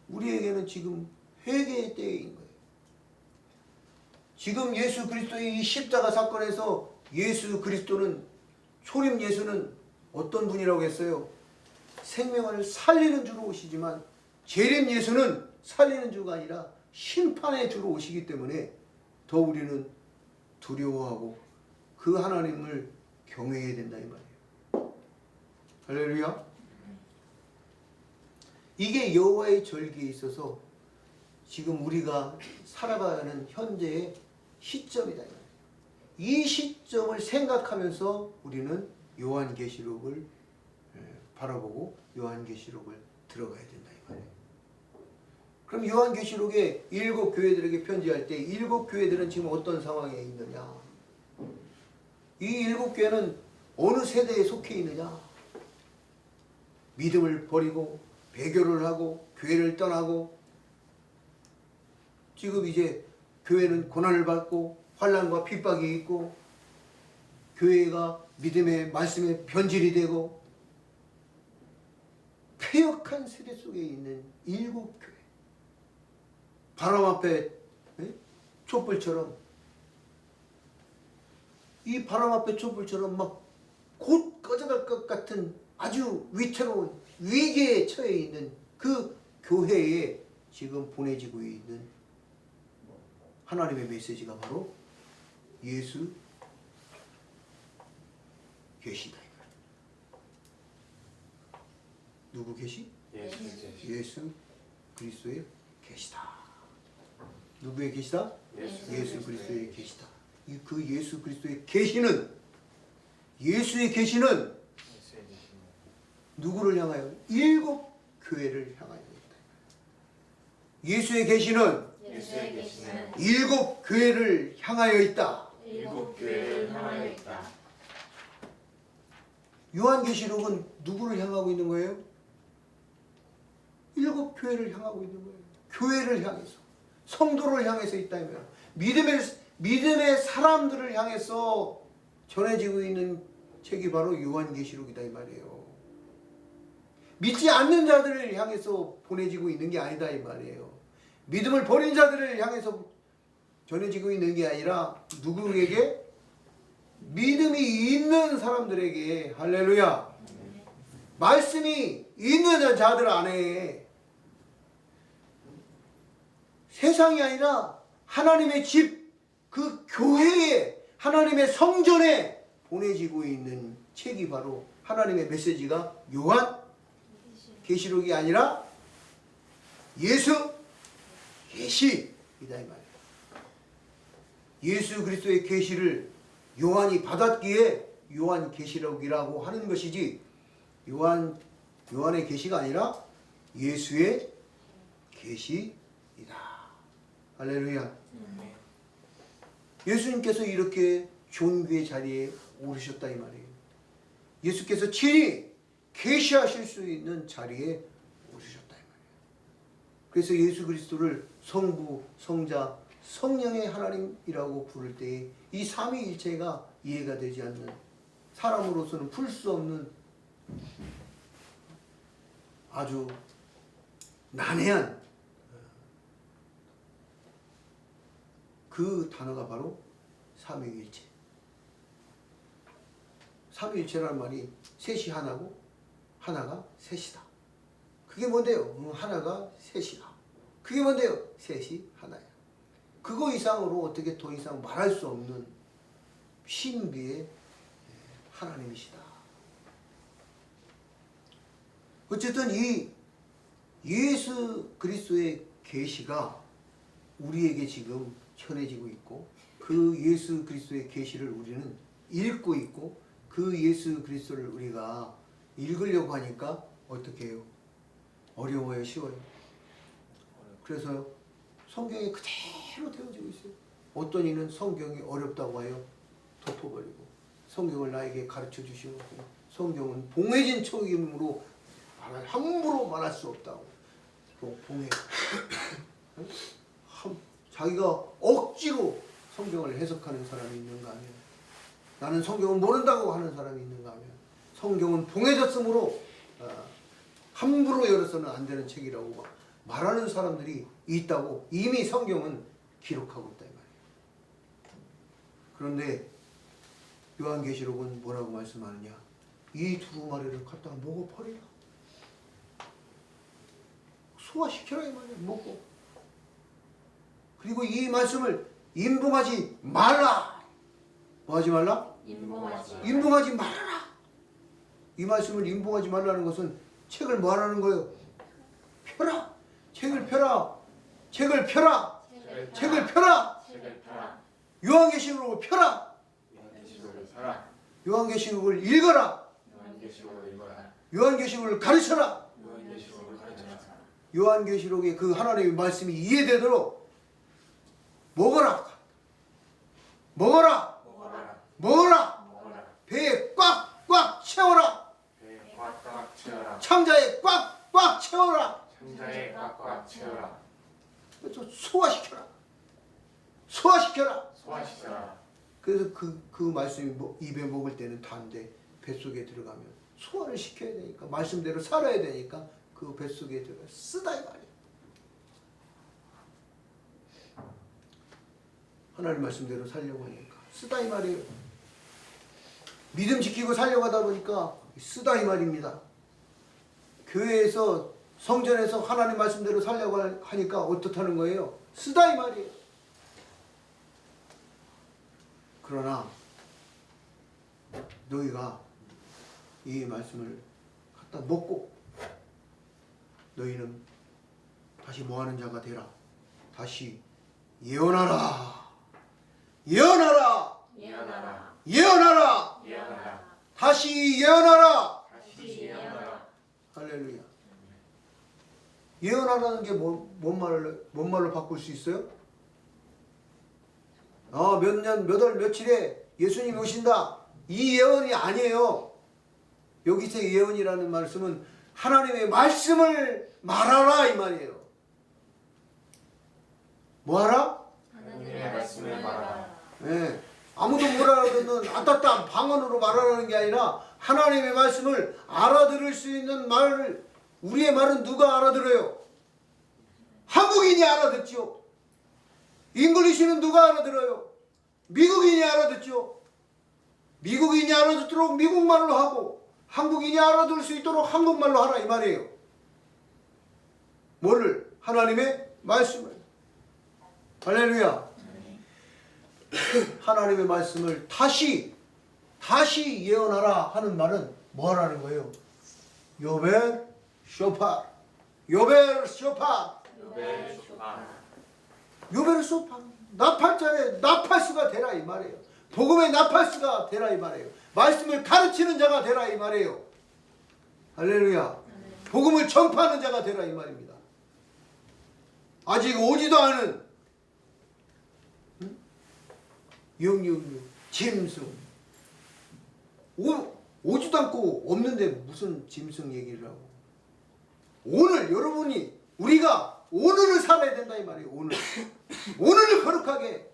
우리에게는 지금 회개의 때인 거예요. 지금 예수 그리스도의 이 십자가 사건에서 예수 그리스도는 초림 예수는 어떤 분이라고 했어요? 생명을 살리는 주로 오시지만 재림 예수는 살리는 주가 아니라 심판의 주로 오시기 때문에 더 우리는 두려워하고 그 하나님을 경외해야 된다 이 말이에요. 할렐루야. 이게 여호와의 절기에 있어서 지금 우리가 살아가는 현재의 시점이다. 이 시점을 생각하면서 우리는 요한계시록을 바라보고 요한계시록을 들어가야 된다 이 말이에요. 그럼 요한계시록에 7 교회들에게 편지할 때 7 교회들은 지금 어떤 상황에 있느냐? 이 7 교회는 어느 세대에 속해 있느냐? 믿음을 버리고 배교를 하고 교회를 떠나고 지금 이제 교회는 고난을 받고 환난과 핍박이 있고 교회가 믿음의 말씀에 변질이 되고 폐역한 세대 속에 있는 7 교회. 바람 앞에 촛불처럼 이 바람 앞에 촛불처럼 막 곧 꺼져갈 것 같은 아주 위태로운 위기에 처해 있는 그 교회에 지금 보내지고 있는 하나님의 메시지가 바로 예수 계시다. 누구 계시? 예수 그리스도의 계시다. 누구의 계시다? 예수 그리스도의 계시다. 그 예수 그리스도의 계시는 예수의 계시는 누구를 향하여? 7 교회를 향하여 있다. 예수의 계시는 7 교회를 향하여 있다. 7 교회를 향하여 있다. 요한계시록은 누구를 향하고 있는 거예요? 7 교회를 향하고 있는 거예요. 교회를 향해서, 성도를 향해서 있다면 믿음의 사람들을 향해서 전해지고 있는 책이 바로 요한계시록이다 이 말이에요. 믿지 않는 자들을 향해서 보내지고 있는 게 아니다 이 말이에요. 믿음을 버린 자들을 향해서 전해지고 있는 게 아니라 누구에게? 믿음이 있는 사람들에게. 할렐루야. 말씀이 있는 자들 안에 세상이 아니라 하나님의 집, 그 교회에, 하나님의 성전에 보내지고 있는 책이 바로 하나님의 메시지가 요한 계시록이 아니라 예수 계시이다 이 말이에요. 예수 그리스도의 계시를 요한이 받았기에 요한 계시록이라고 하는 것이지 요한의 계시가 아니라 예수의 계시이다. 할렐루야. 예수님께서 이렇게 존귀의 자리에 오르셨다 이 말이에요. 예수께서 친히 계시하실 수 있는 자리에 오르셨다 이 말이에요. 그래서 예수 그리스도를 성부, 성자, 성령의 하나님이라고 부를 때에 이 삼위일체가 이해가 되지 않는, 사람으로서는 풀 수 없는 아주 난해한 그 단어가 바로 삼위일체. 삼위일체라는 말이 셋이 하나고 하나가 셋이다. 그게 뭔데요? 하나가 셋이다. 그게 뭔데요? 셋이 하나야. 그거 이상으로 어떻게 더 이상 말할 수 없는 신비의 하나님이시다. 어쨌든 이 예수 그리스도의 계시가 우리에게 지금 전해지고 있고 그 예수 그리스도의 계시를 우리는 읽고 있고 그 예수 그리스도를 우리가 읽으려고 하니까 어떻게 해요? 어려워요? 쉬워요? 그래서 성경이 그대로 되어지고 있어요. 어떤 이는 성경이 어렵다고 하여 덮어버리고 성경을 나에게 가르쳐 주시고 성경은 봉해진 책임으로 함부로 말할 수 없다고 봉해 자기가 억지로 성경을 해석하는 사람이 있는가 하면 나는 성경을 모른다고 하는 사람이 있는가 하면 성경은 봉해졌으므로 함부로 열어서는 안 되는 책이라고 말하는 사람들이 있다고 이미 성경은 기록하고 있다 이 말이에요. 그런데 요한계시록은 뭐라고 말씀하느냐? 이 두루마리를 갖다가 먹어버리라. 소화시켜라 이 말이에요. 먹고. 그리고 이 말씀을 임봉하지 말라. 뭐 하지 말라? 임봉하지 말아라. 이 말씀을 임봉하지 말라는 것은 책을 뭐 하라는 거예요? 펴라. 책을 펴라. 책을 펴라. 책을 펴라. 요한계시록을 펴라. 요한계시록을 읽어라. 요한계시록을 가르쳐라. 요한계시록의 그 하나님의 말씀이 이해되도록 먹어라. 먹어라. 먹어라. 배에 꽉꽉 채워라. 창자에 꽉꽉 채워라. 또 소화시켜라. 소화시켜라. 그래서 그 말씀이 입에 먹을 때는 단데 뱃속에 들어가면 소화를 시켜야 되니까 말씀대로 살아야 되니까 그 뱃속에 들어가 쓰다 이 말이에요. 하나님 말씀대로 살려고 하니까 쓰다 이 말이에요. 믿음 지키고 살려고 하다 보니까 쓰다 이 말입니다. 교회에서 성전에서 하나님 말씀대로 살려고 하니까 어떻다는 거예요? 쓰다 이 말이에요. 그러나 너희가 이 말씀을 갖다 먹고 너희는 다시 뭐하는 자가 되라. 다시 예언하라. 예언하라. 예언하라. 다시 예언하라. 할렐루야. 예언하라는 게 뭔 말로 바꿀 수 있어요? 몇 년, 몇 월, 며칠에 예수님이 오신다. 이 예언이 아니에요. 여기서 예언이라는 말씀은 하나님의 말씀을 말하라 이 말이에요. 뭐하라? 하나님의 말씀을 말하라. 네. 아무도 못 알아듣는 아따따 방언으로 말하라는 게 아니라 하나님의 말씀을 알아들을 수 있는 말을 우리의 말은 누가 알아들어요? 한국인이 알아듣죠. 잉글리시는 누가 알아들어요? 미국인이 알아듣죠. 미국인이 알아듣도록 미국말로 하고 한국인이 알아들을 수 있도록 한국말로 하라 이 말이에요. 뭐를? 하나님의 말씀을. 할렐루야. 하나님의 말씀을 다시 예언하라 하는 말은 뭐 하라는 거예요? 요벨 쇼파. 요벨 쇼파. 요벨 쇼파. 나팔자의 나팔수가 되라 이 말이에요. 복음의 나팔수가 되라 이 말이에요. 말씀을 가르치는 자가 되라 이 말이에요. 할렐루야. 복음을 전파하는 자가 되라 이 말입니다. 아직 오지도 않은 영육육 짐승 오지도 않고 없는데 무슨 짐승 얘기를 하고 오늘 여러분이 우리가 오늘을 살아야 된다 이 말이에요. 오늘을 거룩하게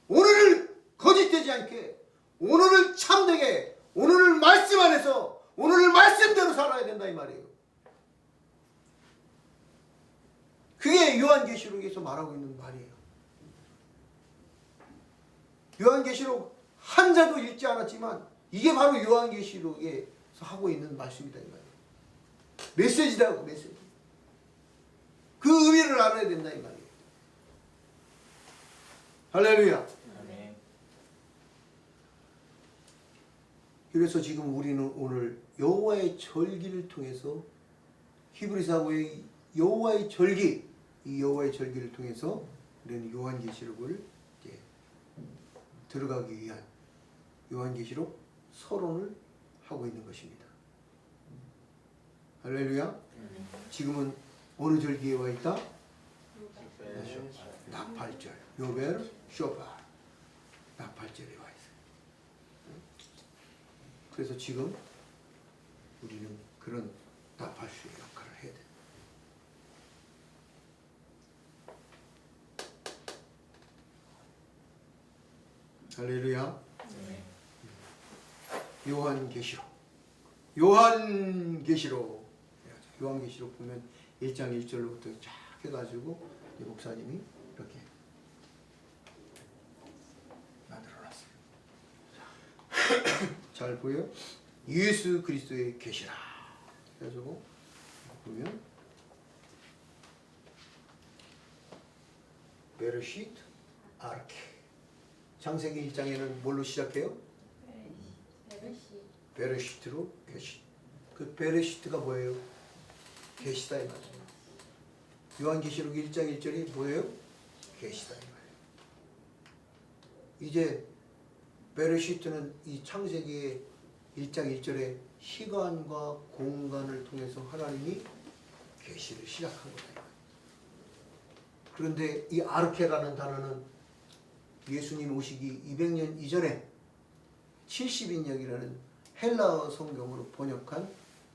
오늘을 거짓되지 않게 오늘을 참되게 오늘을 말씀 안에서 오늘을 말씀대로 살아야 된다 이 말이에요. 그게 요한계시록에서 말하고 있는 말이에요. 요한계시록 한자도 읽지 않았지만 이게 바로 요한계시록에서 하고 있는 말씀이다 이 말이에요. 메시지다. 메시지. 그 의미를 알아야 된다 이 말이에요. 할렐루야. 그래서 지금 우리는 오늘 여호와의 절기를 통해서 히브리서의 여호와의 절기, 이 여호와의 절기를 통해서 우리는 요한계시록을 이제 들어가기 위한 요한계시록 서론을 하고 있는 것입니다. 할렐루야. 지금은 어느 절기에 와 있다? 나팔절, 요벨, 쇼파, 나팔절에 와 있어요. 그래서 지금 우리는 그런 나팔수의 역할을 해야 돼. 할렐루야. 요한계시록. 요한계시록 보면 1장 1절로부터 쫙 해가지고 목사님이 이렇게 만들어놨어요. 잘 보여? 예수 그리스도의 계시라. 그래가지고 보면 베르시트 아르케. 창세기 1장에는 뭘로 시작해요? 베르시트로 계시. 그 베르시트가 뭐예요? 계시다 이 말이에요. 요한계시록 1장 1절이 뭐예요? 계시다 이 말이에요. 이제 베르시트는 이 창세기의 1장 1절에 시간과 공간을 통해서 하나님이 계시를 시작한 거다. 그런데 이 아르케라는 단어는 예수님 오시기 200년 이전에 70인역이라는 헬라어 성경으로 번역한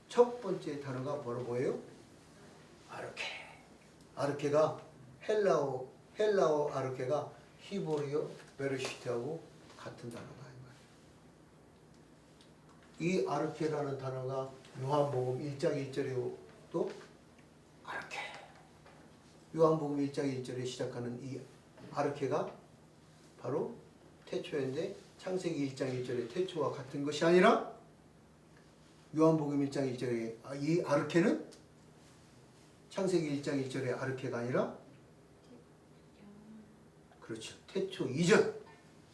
첫 번째 단어가 뭐예요? 아르케. 아르케가 헬라어 아르케가 히브리어 베르시트하고 같은 단어다 이 말이에요. 이 아르케라는 단어가 요한복음 1장 1절에 또 아르케. 요한복음 1장 1절에 시작하는 이 아르케가 바로 태초인데 창세기 1장 1절의 태초와 같은 것이 아니라 요한복음 1장 1절의 이 아르케는 창세기 1장 1절의 아르케가 아니라 그렇죠. 태초 이전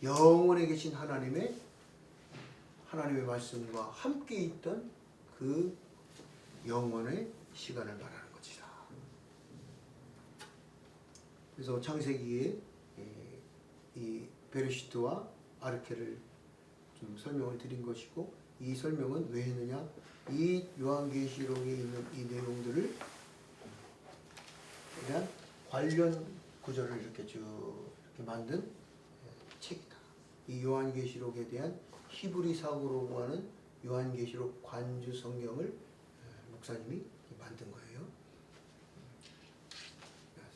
영원에 계신 하나님의 말씀과 함께 있던 그 영원의 시간을 말하는 것이다. 그래서 창세기에 이 베르시트와 아르케를 좀 설명을 드린 것이고 이 설명은 왜 했느냐? 이 요한계시록에 있는 이 내용들을 대한 관련 구절을 이렇게 쭉 이렇게 만든 책이다. 이 요한계시록에 대한 히브리사고로 하는 요한계시록 관주 성경을 목사님이 만든 거예요.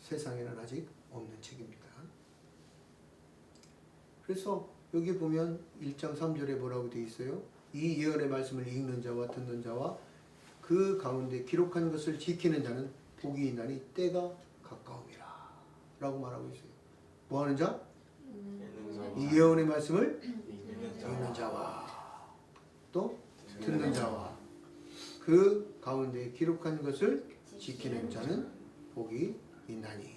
세상에는 아직 없는 책입니다. 그래서 여기 보면 1장 3절에 뭐라고 되어 있어요? 이 예언의 말씀을 읽는 자와 듣는 자와 그 가운데 기록한 것을 지키는 자는 복이 있나니 때가 가까움이라 라고 말하고 있어요. 뭐 하는 자? 이 예언의 말씀을 읽는 자와 또 듣는 자와 그 가운데 기록한 것을 지키는 자는 복이 있나니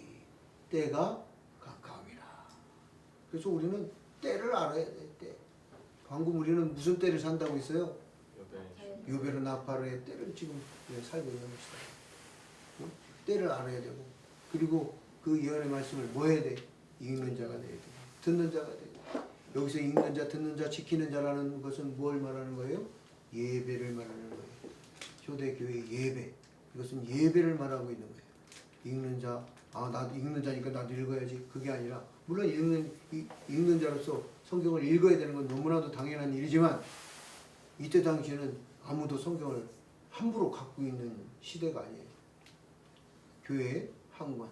때가 가까움이라. 그래서 우리는 때를 알아야 돼. 때. 방금 우리는 무슨 때를 산다고 했어요? 요벨 나팔의 때를 지금 살고 있는 것이다. 때를 알아야 되고 그리고 그 예언의 말씀을 뭐 해야 돼? 읽는 자가 돼야 돼. 듣는 자가 돼. 여기서 읽는 자, 듣는 자, 지키는 자라는 것은 뭘 말하는 거예요? 예배를 말하는 거예요. 초대교회 예배. 이것은 예배를 말하고 있는 거예요. 읽는 자, 나도 읽는 자니까 나도 읽어야지. 그게 아니라 물론 읽는 자로서 성경을 읽어야 되는 건 너무나도 당연한 일이지만 이때 당시에는 아무도 성경을 함부로 갖고 있는 시대가 아니에요. 교회에 한 권,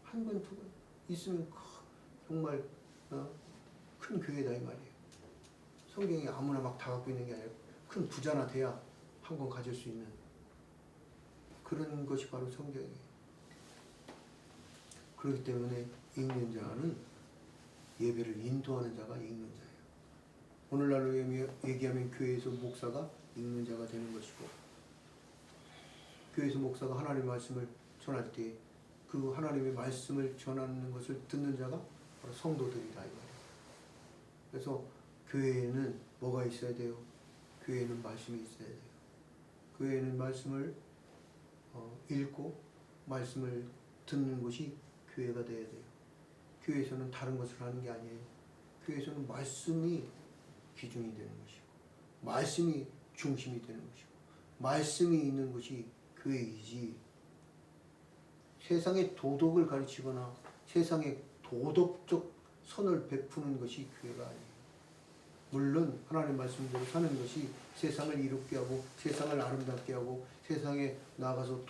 한 권, 두 권 있으면 정말 큰 교회다 이 말이에요. 성경이 아무나 막 다 갖고 있는 게 아니라 큰 부자나 돼야 한 권 가질 수 있는 그런 것이 바로 성경이에요. 그렇기 때문에 읽는 자는 예배를 인도하는 자가 읽는 자예요. 오늘날로 얘기하면 교회에서 목사가 읽는 자가 되는 것이고 교회에서 목사가 하나님의 말씀을 전할 때 그 하나님의 말씀을 전하는 것을 듣는 자가 바로 성도들이다 이 말이에요. 그래서 교회에는 뭐가 있어야 돼요? 교회에는 말씀이 있어야 돼요. 교회에는 말씀을 읽고 말씀을 듣는 곳이 교회가 돼야 돼요. 교회에서는 다른 것을 하는 게 아니에요. 교회에서는 말씀이 기준이 되는 것이고 말씀이 중심이 되는 것이고 말씀이 있는 곳이 교회이지, 세상의 도덕을 가르치거나 세상의 도덕적 선을 베푸는 것이 교회가 아니에요. 물론 하나님 말씀대로 사는 것이 세상을 이롭게 하고 세상을 아름답게 하고 세상에 나가서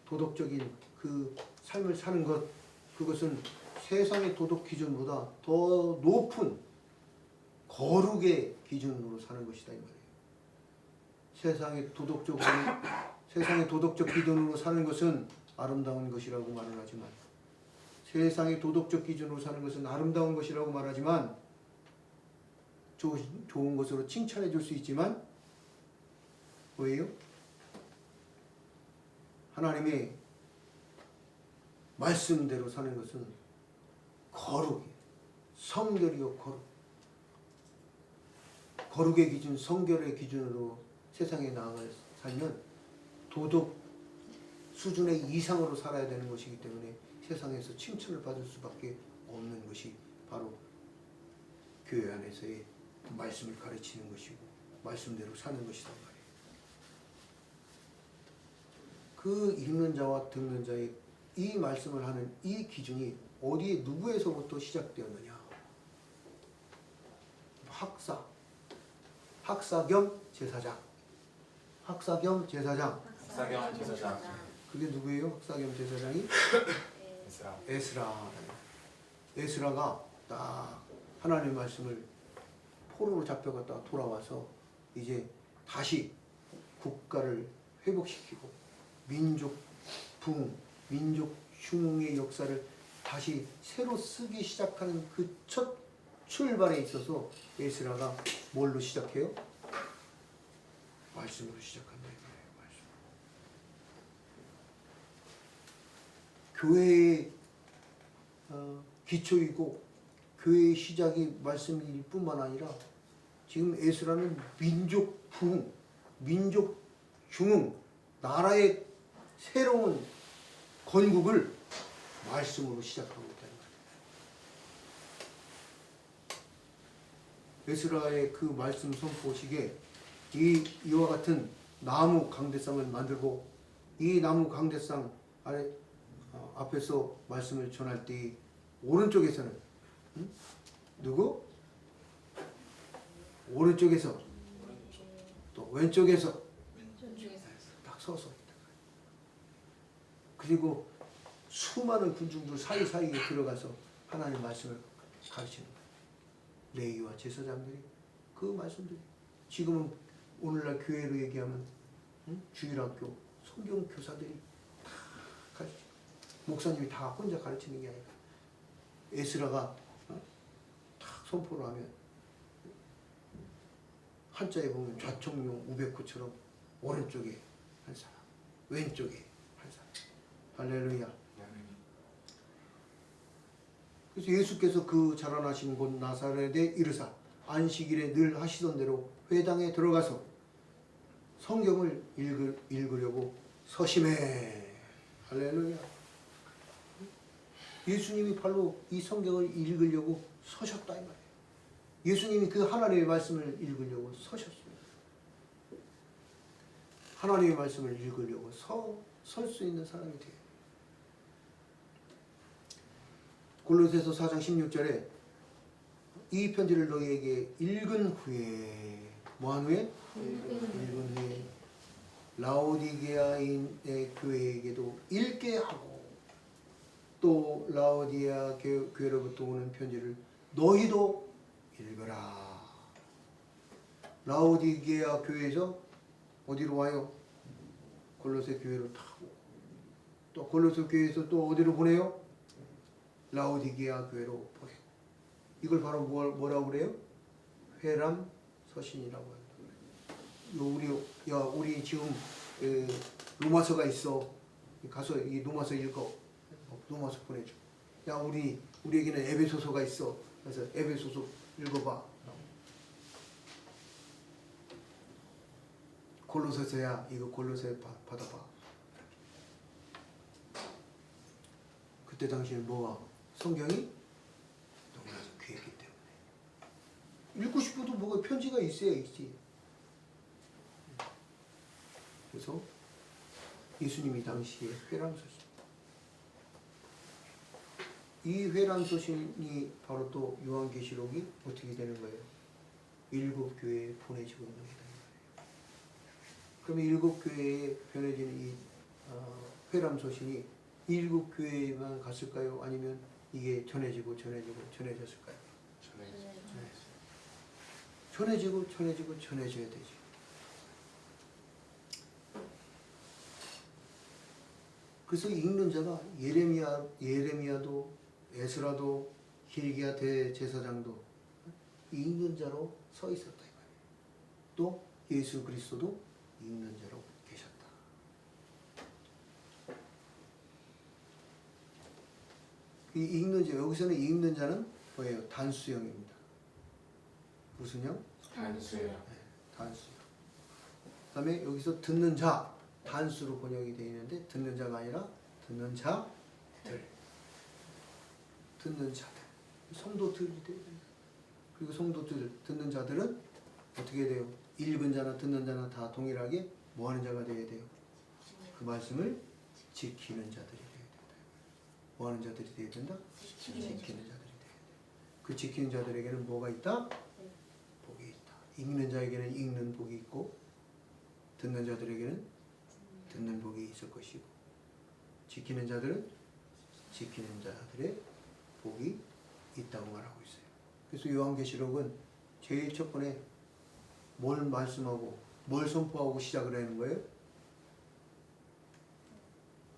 도덕적인 그 삶을 사는 것, 그것은 세상의 도덕 기준보다 더 높은 거룩의 기준으로 사는 것이다 이 말이에요. 세상의 도덕적 기준으로 사는 것은 아름다운 것이라고 말을 하지만, 세상의 도덕적 기준으로 사는 것은 아름다운 것이라고 말하지만 좋은 것으로 칭찬해 줄 수 있지만 뭐예요? 하나님의 말씀대로 사는 것은 거룩이에요. 성결이요 거룩. 거룩의 기준, 성결의 기준으로 세상에 나아가 살면 도덕 수준의 이상으로 살아야 되는 것이기 때문에 세상에서 칭찬을 받을 수밖에 없는 것이 바로 교회 안에서의 말씀을 가르치는 것이고 말씀대로 사는 것이란 말이에요. 그 읽는 자와 듣는 자의 이 말씀을 하는 이 기준이 어디에 누구에서부터 시작되었느냐? 학사 겸 제사장. 학사 겸 제사장. 학사경 제사장. 그게 누구예요? 학사 겸 제사장이? 에스라. 에스라가 딱 하나님의 말씀을 포로로 잡혀갔다가 돌아와서 이제 다시 국가를 회복시키고 민족 부흥, 민족 흉의 역사를 다시 새로 쓰기 시작하는 그 첫 출발에 있어서 에스라가 뭘로 시작해요? 말씀으로 시작한다 이 말이에요. 말씀. 교회의 기초이고 교회의 시작이 말씀일 뿐만 아니라 지금 에스라는 민족 부흥, 민족 흉흥, 나라의 새로운 건국을 말씀으로 시작하고 있다. 에스라의 그 말씀 선포식에 이와 같은 나무 강대상을 만들고 이 나무 강대상 아래 앞에서 말씀을 전할 때 오른쪽에서는 누구? 오른쪽에서 또 왼쪽에서 딱 서서 있다. 그리고 수많은 군중들 사이사이에 들어가서 하나님의 말씀을 가르치는 거예요. 레위와 제사장들이 그 말씀들이 지금은 오늘날 교회로 얘기하면 주일학교 성경교사들이 다 가르치고 목사님이 다 혼자 가르치는 게 아니라 에스라가 딱 선포를 하면 한자에 보면 좌청룡 우베코처럼 오른쪽에 한 사람, 왼쪽에 한 사람. 할렐루야. 그래서 예수께서 그 자라나신 곳 나사렛에 이르사 안식일에 늘 하시던 대로 회당에 들어가서 성경을 읽으려고 서심해. 할렐루야. 예수님이 바로 이 성경을 읽으려고 서셨다 이 말이에요. 예수님이 그 하나님의 말씀을 읽으려고 서셨어요. 하나님의 말씀을 읽으려고 설 수 있는 사람이 돼요. 골로새서 4장 16절에 이 편지를 너희에게 읽은 후에 뭐한 후에? 읽은 후에 라오디게아인의 교회에게도 읽게 하고 또 라오디게아 교회로부터 오는 편지를 너희도 읽어라. 라오디게아 교회에서 어디로 와요? 골로새 교회로 타고 또 골로새 교회에서 또 어디로 보내요? 라오디게아 교회로 보내고. 이걸 바로 뭐라고 그래요? 회람 서신이라고 합니다. 우리 지금 로마서가 있어. 가서 이 로마서 읽어. 로마서 보내줘. 야 우리에게는 에베소서가 있어. 그래서 에베소서 읽어봐. 골로새서야 이거 골로새 받아봐. 그때 당시에 뭐가 성경이 너무나도 귀했기 때문에 읽고 싶어도 뭐가 편지가 있어야 있지. 그래서 예수님이 당시에 회람서신, 이 회람서신이 바로 또 요한계시록이 어떻게 되는 거예요? 7 교회에 보내지고 있는 거다. 그러면 7 교회에 보내지는 이 회람서신이 7 교회에만 갔을까요? 아니면 이게 전해졌을까요? 전해져야 되지. 그래서 읽는 자가 예레미야도, 에스라도, hil기야 대제사장도 읽는 자로 서 있었다 이 말이에요. 또 예수 그리스도도 읽는 자로 계셨다. 이 읽는 자, 여기서는 읽는 자는 뭐예요? 단수형입니다. 무슨 형? 단수요. 네, 단수형. 그 다음에 여기서 듣는 자, 단수로 번역이 되어 있는데 듣는 자가 아니라 듣는 자들. 듣는 자들. 성도들이 돼야 됩니다. 그리고 성도들, 듣는 자들은 어떻게 돼요? 읽은 자나 듣는 자나 다 동일하게 뭐 하는 자가 되어야 돼요? 그 말씀을 지키는 자들이 되어야 된다. 뭐 하는 자들이 되어야 된다? 지키는 자들이 되어야 된다. 그 지키는 자들에게는 뭐가 있다? 복이 있다. 읽는 자에게는 읽는 복이 있고 듣는 자들에게는 듣는 복이 있을 것이고 지키는 자들은 지키는 자들의 복이 있다고 말하고 있어요. 그래서 요한계시록은 제일 첫 번에 뭘 말씀하고 뭘 선포하고 시작을 하는 거예요?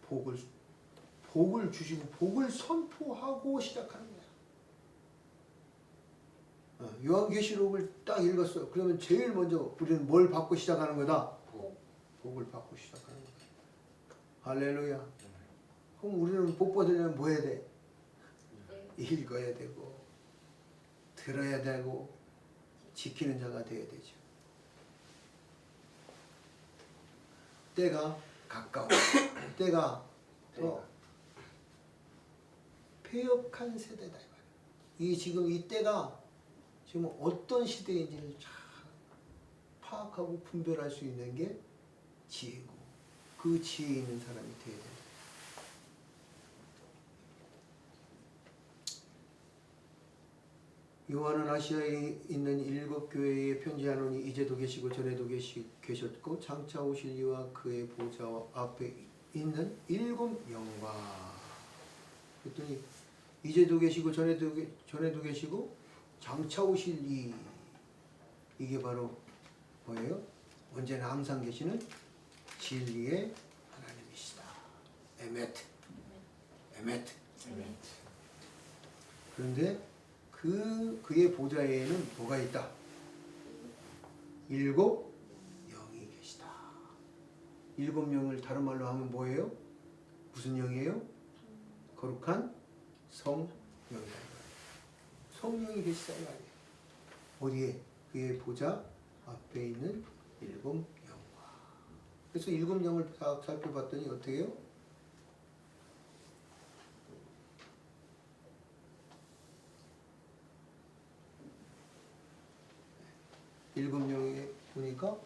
복을 주시고 복을 선포하고 시작하는 거야. 요한계시록을 딱 읽었어요. 그러면 제일 먼저 우리는 뭘 받고 시작하는 거다? 복을 받고 시작하는 거야. 할렐루야. 그럼 우리는 복 받으려면 뭐 해야 돼? 읽어야 되고 들어야 되고 지키는 자가 되어야 되죠. 때가 가까워. 때가 더 폐역한 세대다. 이 지금 이 때가 지금 어떤 시대인지를 잘 파악하고 분별할 수 있는 게 지혜고 그 지혜 있는 사람이 되어야 된다. 요한은 아시아에 있는 7 교회에 편지하노니 이제도 계시고 전에도 계셨고 장차 오실 이와 그의 보좌 앞에 있는 7 영과. 그랬더니 이제도 계시고 전에도 계시고 장차 오실 이게 바로 뭐예요? 언제나 항상 계시는 진리의 하나님이시다. 에메트. 그런데 그의 보좌에는 뭐가 있다? 7 영이 계시다. 7 영을 다른 말로 하면 뭐예요? 무슨 영이에요? 거룩한 성령이다. 성령이 계시다 이 말이에요. 어디에? 그의 보좌 앞에 있는 7 영과. 그래서 7 영을 살펴봤더니 어떻게 해요? 일곱 영에 보니까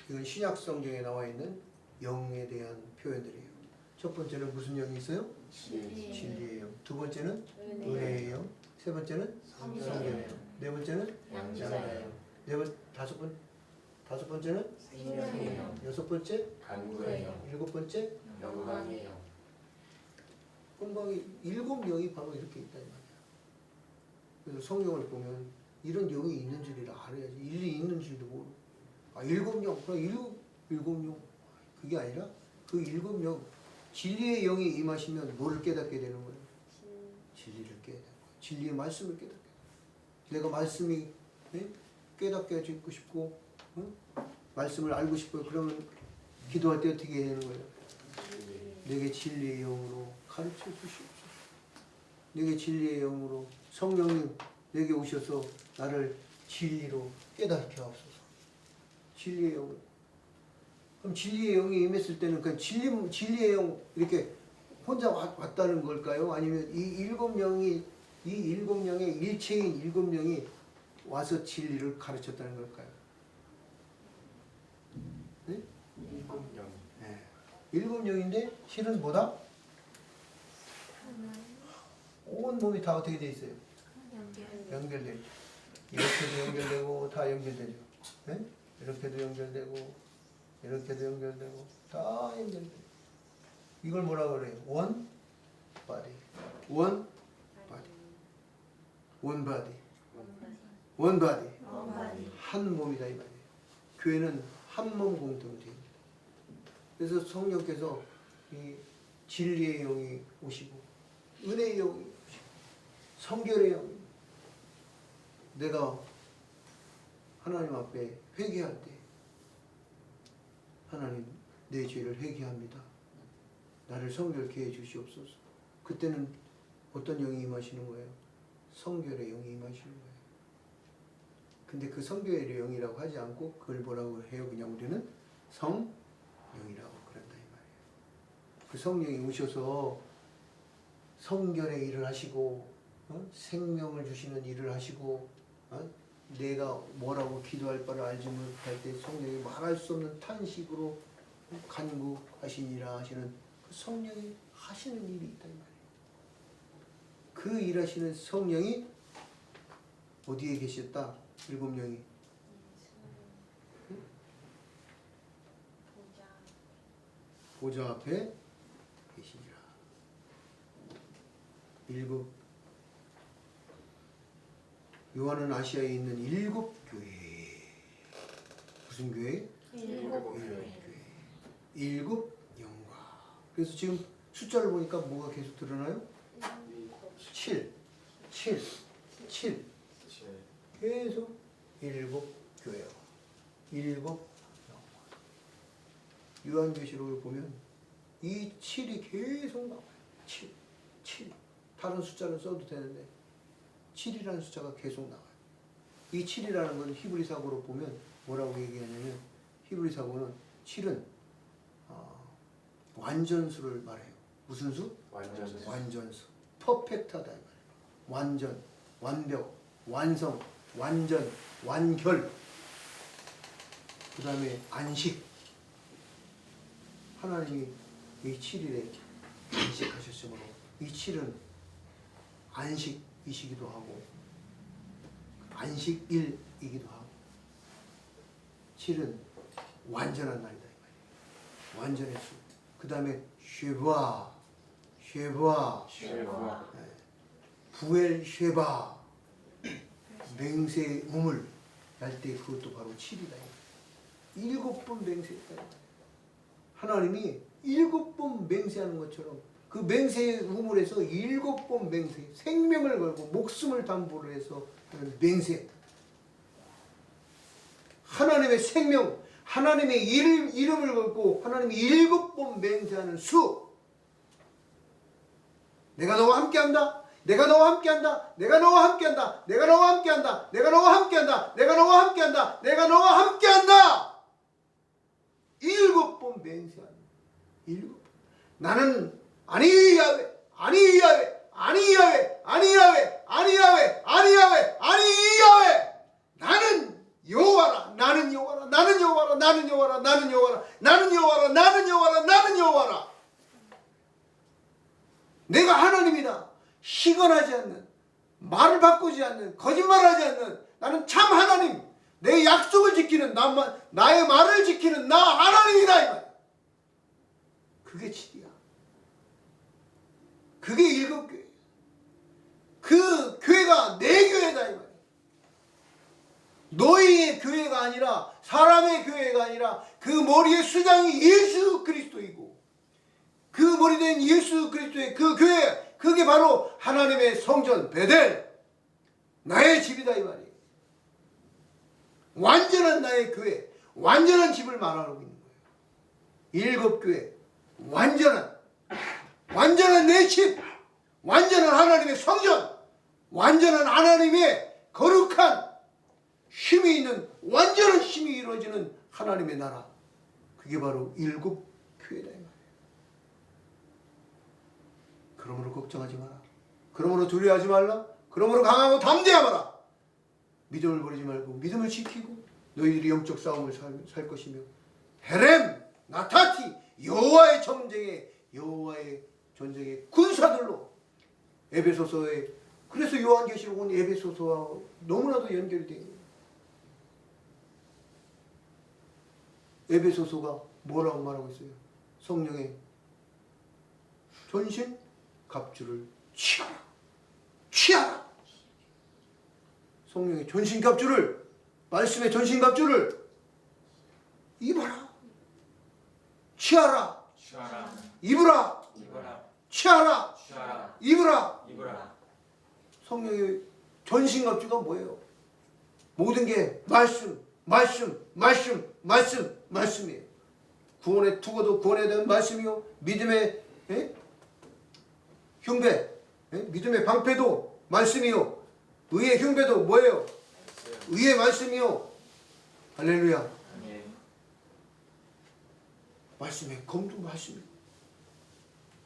이건 신약 성경에 나와 있는 영에 대한 표현들이에요. 첫 번째는 무슨 영이 있어요? 진리의 영. 두 번째는 은혜의 영. 세 번째는 성령의 영. 네 번째는 양자의 영. 다섯 번째는 생명의 영. 여섯 번째 간구의 영. 일곱 번째 영광의 영. 금방이 7 영이 바로 이렇게 있단 말이야. 그래서 성경을 보면 이런 영이 있는 줄이라 알아야지. 일이 있는 줄도 모르고. 7 영, 그럼 7 영. 그게 아니라 그 7 영, 진리의 영이 임하시면 뭐를 깨닫게 되는 거예요? 진리를 깨닫는 거예요. 진리의 말씀을 깨닫게 돼요. 내가 말씀이 깨닫게 듣고 싶고 말씀을 알고 싶어요. 그러면 기도할 때 어떻게 해야 되는 거예요? 내게 진리의 영으로 가르쳐 주시옵소서. 내게 진리의 영으로 성령님 내게 오셔서 나를 진리로 깨닫게 하옵소서. 진리의 영을 그럼 진리의 영이 임했을 때는 그 진리의 영 이렇게 혼자 왔다는 걸까요? 아니면 이 일곱 영의 일체인 일곱 영이 와서 진리를 가르쳤다는 걸까요? 네? 일곱 영. 네. 일곱 영인데 실은 뭐다? 온 몸이 다 어떻게 돼 있어요? 연결돼 있죠. 이렇게도 연결되고 다 연결되죠. 네? 이렇게도 연결되고 이렇게도 연결되고 다 연결돼. 이걸 뭐라고 그래요? 원 바디. 원 바디. 원 바디. 원 바디. 한 몸이다 이 말이에요. 교회는 한 몸 공동체입니다. 그래서 성령께서 이 진리의 영이 오시고 은혜의 영이 오시고 성결의 영이 내가 하나님 앞에 회개할 때 하나님 내 죄를 회개합니다. 나를 성결케 해 주시옵소서. 그때는 어떤 영이 임하시는 거예요? 성결의 영이 임하시는 거예요. 근데 그 성결의 영이라고 하지 않고 그걸 뭐라고 해요? 그냥 우리는 성령이라고 그런다 이 말이에요. 그 성령이 오셔서 성결의 일을 하시고 생명을 주시는 일을 하시고 내가 뭐라고 기도할 바를 알지 못할 때 성령이 말할 수 없는 탄식으로 간구하시니라 하시는 그 성령이 하시는 일이 있다 이 말이에요. 그 일하시는 성령이 어디에 계셨다? 일곱 영이 보좌 앞에 계시니라. 일곱 요한은 아시아에 있는 일곱 교회. 무슨 교회? 일곱 일곱 교회. 교회. 일곱 영과. 그래서 지금 숫자를 보니까 뭐가 계속 드러나요? 7. 7. 7. 계속 일곱 교회요. 일곱 영과. 요한계시록을 보면 이 7이 계속 나와요. 7. 7. 다른 숫자를 써도 되는데 7이라는 숫자가 계속 나와요. 이 7이라는 건 히브리사고로 보면 뭐라고 얘기하냐면 히브리사고는 7은 완전수를 말해요. 무슨 수? 완전수. 완전수. 퍼펙트하다 이 말이에요. 완전, 완벽, 완성, 완전, 완결. 그 다음에 안식. 하나님이 이 7일에 안식하셨으므로 이 7은 안식이시기도 하고 안식일이기도 하고 7은 완전한 날이다 이 말이에요. 완전의 수. 그 다음에 쉐바 부엘 쉐바 맹세 우물 할 때 그것도 바로 7이다. 7번 맹세했다. 하나님이 7번 맹세하는 것처럼 그 맹세의 우물에서 7번 맹세, 생명을 걸고 목숨을 담보로 해서 맹세했다. 하나님의 생명, 하나님의 이름을 걸고 하나님이 7번 맹세하는 수. 내가 너와 함께한다. 내가 너와 함께한다. 내가 너와 함께한다. 내가 너와 함께한다. 내가 너와 함께한다. 내가 너와 함께한다. 내가 너와 함께한다. 7번 맹세하는 7번. 나는 아니 야훼, 아니 야훼, 아니 야훼, 아니 야훼, 아니 야훼, 아니 야훼, 아니 야훼. 나는 여호와라. 나는 여호와라. 나는 여호와라. 나는 여호와라. 나는 여호와라. 나는 여호와라. 나는 여호와라. 나는 여호와라. 내가 하나님이다. 희건하지 않는, 말을 바꾸지 않는, 거짓말하지 않는 나는 참 하나님, 내 약속을 지키는 나의 말을 지키는 나 하나님이다 이 말. 그게 7이야. 그게 7교회. 그 교회가 내 교회다 이 말. 너희의 교회가 아니라 사람의 교회가 아니라 그 머리의 수장이 예수 그리스도이고 그 머리된 예수 그리스도의 그 교회, 그게 바로 하나님의 성전 베델, 나의 집이다 이 말이에요. 완전한 나의 교회, 완전한 집을 말하고 있는 거예요. 7교회, 완전한 내 집, 완전한 하나님의 성전, 완전한 하나님의 거룩한 힘이 있는 완전한 힘이 이루어지는 하나님의 나라. 그게 바로 일곱 교회다 이 말이에요. 그러므로 걱정하지 마라. 그러므로 두려워하지 말라. 그러므로 강하고 담대하라. 믿음을 버리지 말고 믿음을 지키고 너희들이 영적 싸움을 살 것이며 헤렘 나타티 여호와의 전쟁의 군사들로 에베소서에 그래서 요한계시록은 에베소서와 너무나도 연결이 되어 있는 에베소서가 뭐라고 말하고 있어요? 성령의 전신 갑주를 취하라. 성령의 전신 갑주를 말씀의 전신 갑주를 입어라. 취하라. 취하라. 입으라. 입어라. 취하라. 취하라. 입으라. 입어라. 성령의 전신 갑주가 뭐예요? 모든 게 말씀이에요. 구원의 투구도 구원에 대한 말씀이요. 믿음의 흉배, 믿음의 방패도 말씀이요. 의의 흉배도 뭐예요? 의의 말씀이요. 할렐루야. 아멘. 말씀의 검도 말씀이요.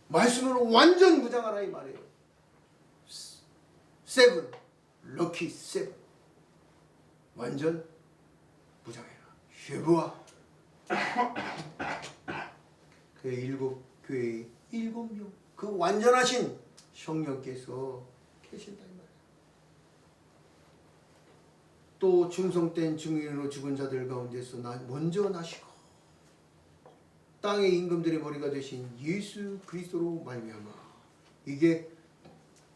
말씀으로 완전 무장하라 이 말이에요. 세븐, 럭키 세븐. 완전 무장해라. 쉐부아. 그 일곱 교회의 7명. 그 완전하신 성령께서 계신다 이 말이에요. 또 충성된 증인으로 죽은 자들 가운데서 먼저 나시고 땅의 임금들의 머리가 되신 예수 그리스도로 말미암아. 이게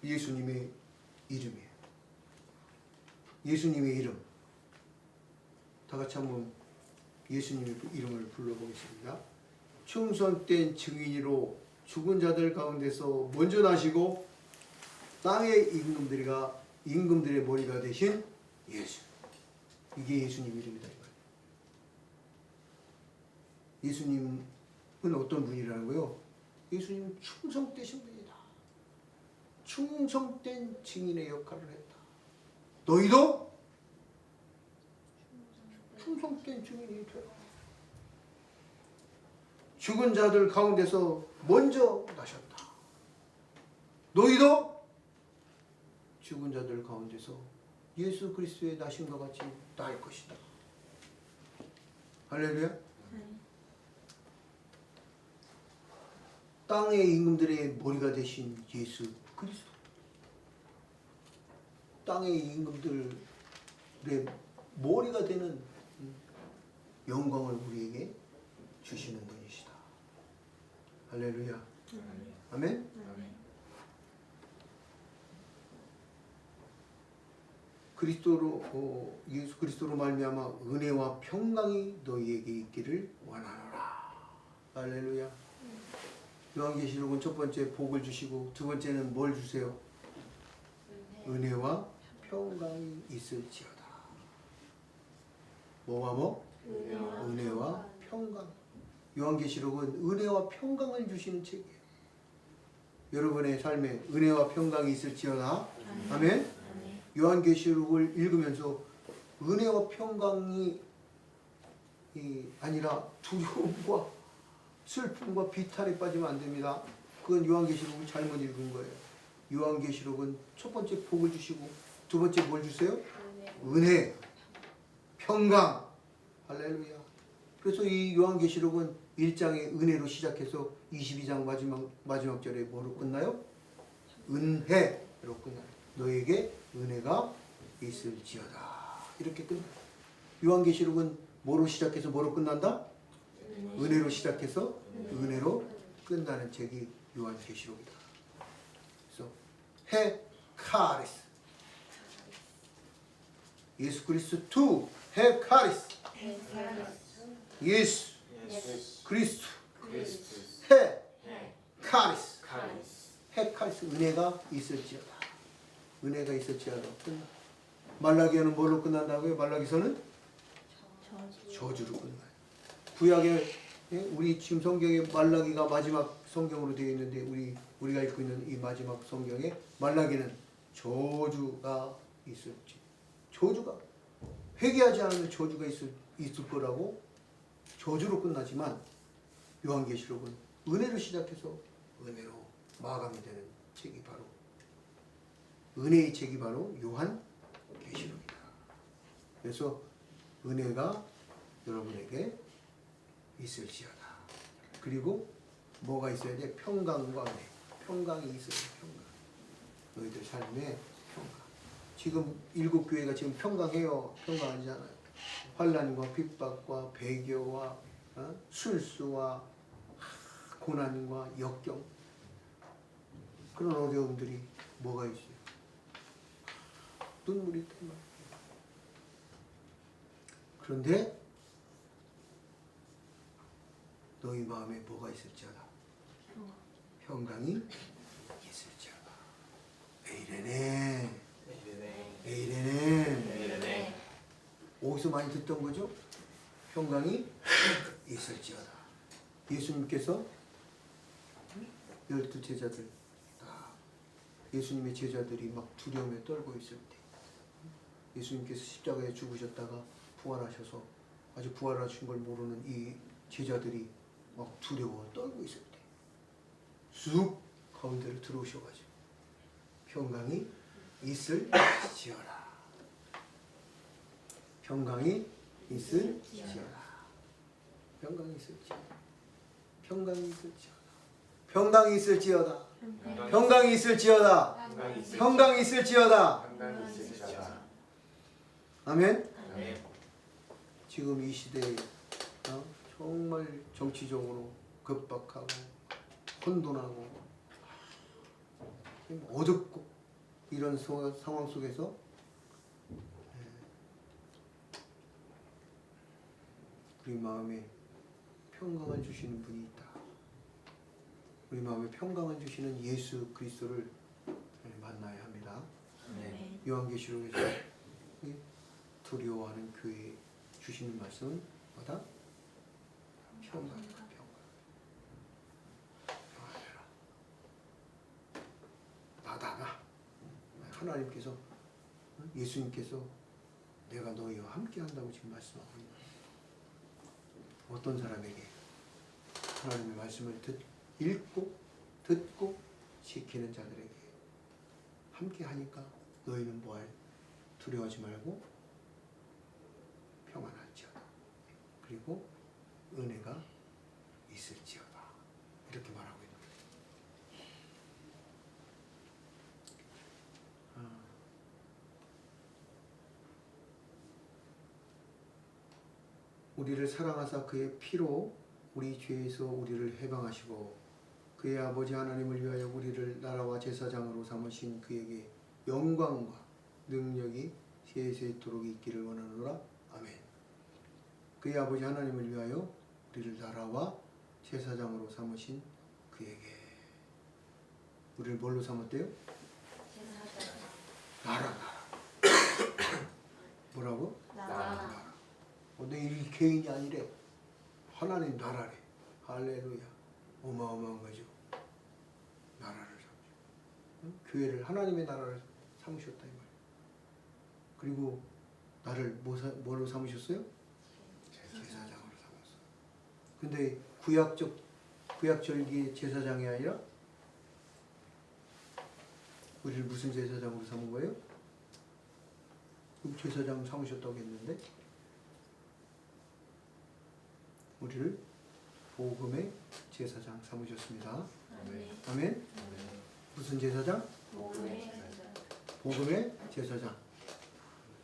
예수님의 이름이에요. 예수님의 이름. 다 같이 한번 예수님의 이름을 불러보겠습니다. 충성된 증인으로 죽은 자들 가운데서 먼저 나시고 땅의 임금들의 머리가 되신 예수. 이게 예수님 이름이다. 예수님은 어떤 분이라고요? 예수님은 충성되신 분이다. 충성된 증인의 역할을 했다. 너희도 충성된 증인이 되라. 죽은 자들 가운데서 먼저 나셨다. 너희도 죽은 자들 가운데서 예수 그리스도의 나심과 같이 날 것이다. 할렐루야. 땅의 임금들의 머리가 되신 예수 그리스도. 땅의 임금들의 머리가 되는 영광을 우리에게 주시는 분이시다. 할렐루야. 아멘. 아멘. 예수 그리스도로 말미암아 은혜와 평강이 너희에게 있기를 원하노라. 할렐루야. 요한계시록은 첫 번째 복을 주시고 두 번째는 뭘 주세요? 은혜와 평강이 있을지어다. 뭐와 뭐? 은혜와 평강. 요한계시록은 은혜와 평강을 주시는 책이에요. 여러분의 삶에 은혜와 평강이 있을지어다. 아멘. 요한계시록을 읽으면서 은혜와 평강이 아니라 두려움과 슬픔과 비탈에 빠지면 안 됩니다. 그건 요한계시록을 잘못 읽은 거예요. 요한계시록은 첫 번째 복을 주시고 두 번째 뭘 주세요? 은혜, 평강. 할렐루야. 그래서 이 요한계시록은 1장의 은혜로 시작해서 22장 마지막 절에 뭐로 끝나요? 은혜로 끝나요. 너에게 은혜가 있을지어다. 이렇게 끝나요. 요한계시록은 뭐로 시작해서 뭐로 끝난다? 은혜로 시작해서 은혜로 끝나는 책이 요한계시록이다. 그래서 헤카리스. 예수 그리스도 투 헤카리스. 예수 그리스도 헤카리스. 헤카리스. 은혜가 있을지어다. 은혜가 있을지어다. 끝나. 말라기서는 뭘로 끝난다고요? 말라기서는 저주로 끝나요. 구약에 우리 지금 성경에 말라기가 마지막 성경으로 되어 있는데 우리가 읽고 있는 이 마지막 성경에 말라기는 저주가 있을지. 저주가 회개하지 않으면 저주가 있을 거라고 저주로 끝나지만 요한계시록은 은혜로 시작해서 은혜로 마감이 되는 책이 바로 은혜의 책이 바로 요한계시록이다. 그래서 은혜가 여러분에게 있을지어다. 그리고 뭐가 있어야 돼? 평강과 은혜. 평강이 있어야 돼. 평강. 너희들 삶에 평강. 지금 7교회가 지금 평강해요? 평강 아니잖아요. 환난과 핍박과 배교와 술수와 고난과 역경, 그런 어려움들이 뭐가 있어요? 눈물이 뿜어요. 그런데 너희 마음에 뭐가 있을지어다. 평강이 있을지어다. 에이레네. 에이레네. 어디서 많이 듣던 거죠? 평강이 있을지어다. 예수님께서 12 제자들, 예수님의 제자들이 막 두려움에 떨고 있을 때, 예수님께서 십자가에 죽으셨다가 부활하셔서 아직 부활하신 걸 모르는 이 제자들이 막 두려워 떨고 있을 때, 쑥 가운데로 들어오셔가지고 평강이 있을지어다. 평강이 있을지어다. 평강이 있을지어다. 평강이 있을지어다. 평강이 있을지어다. 평강이 있을지어다. 평강이 있을지어다. 아멘. 지금 이 시대에 정말 정치적으로 급박하고 혼돈하고 어둡고 이런 상황 속에서 우리 마음에 평강을 주시는 분이 있다. 우리 마음에 평강을 주시는 예수 그리스도를 만나야 합니다. 네. 요한계시록에서 두려워하는 교회에 주시는 말씀은 뭐다? 평강이다. 평강해라. 나다. 하나님께서, 예수님께서 내가 너희와 함께 한다고 지금 말씀하고 있는 거예요. 어떤 사람에게 하나님의 말씀을 읽고 듣고 지키는 자들에게 함께 하니까 너희는 뭐할? 두려워하지 말고 평안할지어다. 그리고 은혜가 있을지어다. 이렇게 말하고 있는 거예요. 우리를 사랑하사 그의 피로 우리 죄에서 우리를 해방하시고 그의 아버지 하나님을 위하여 우리를 나라와 제사장으로 삼으신 그에게 영광과 능력이 세세토록 있기를 원하노라. 아멘. 그의 아버지 하나님을 위하여 우리를 나라와 제사장으로 삼으신 그에게, 우리를 뭘로 삼았대요? 나라. 뭐라고? 나라. 내 개인이 아니래. 하나님 나라래. 할렐루야. 어마어마한 거죠. 나라를 삼으셨. 교회를 하나님의 나라를 삼으셨다 이 말이에요. 그리고 나를 뭘로 삼으셨어요? 제사장으로 삼았어요. 근데 구약절기의 제사장이 아니라 우리를 무슨 제사장으로 삼은 거예요? 그럼 제사장 삼으셨다고 했는데 우리를 복음의 제사장 삼으셨습니다. 아멘. 무슨 제사장? 복음의 제사장.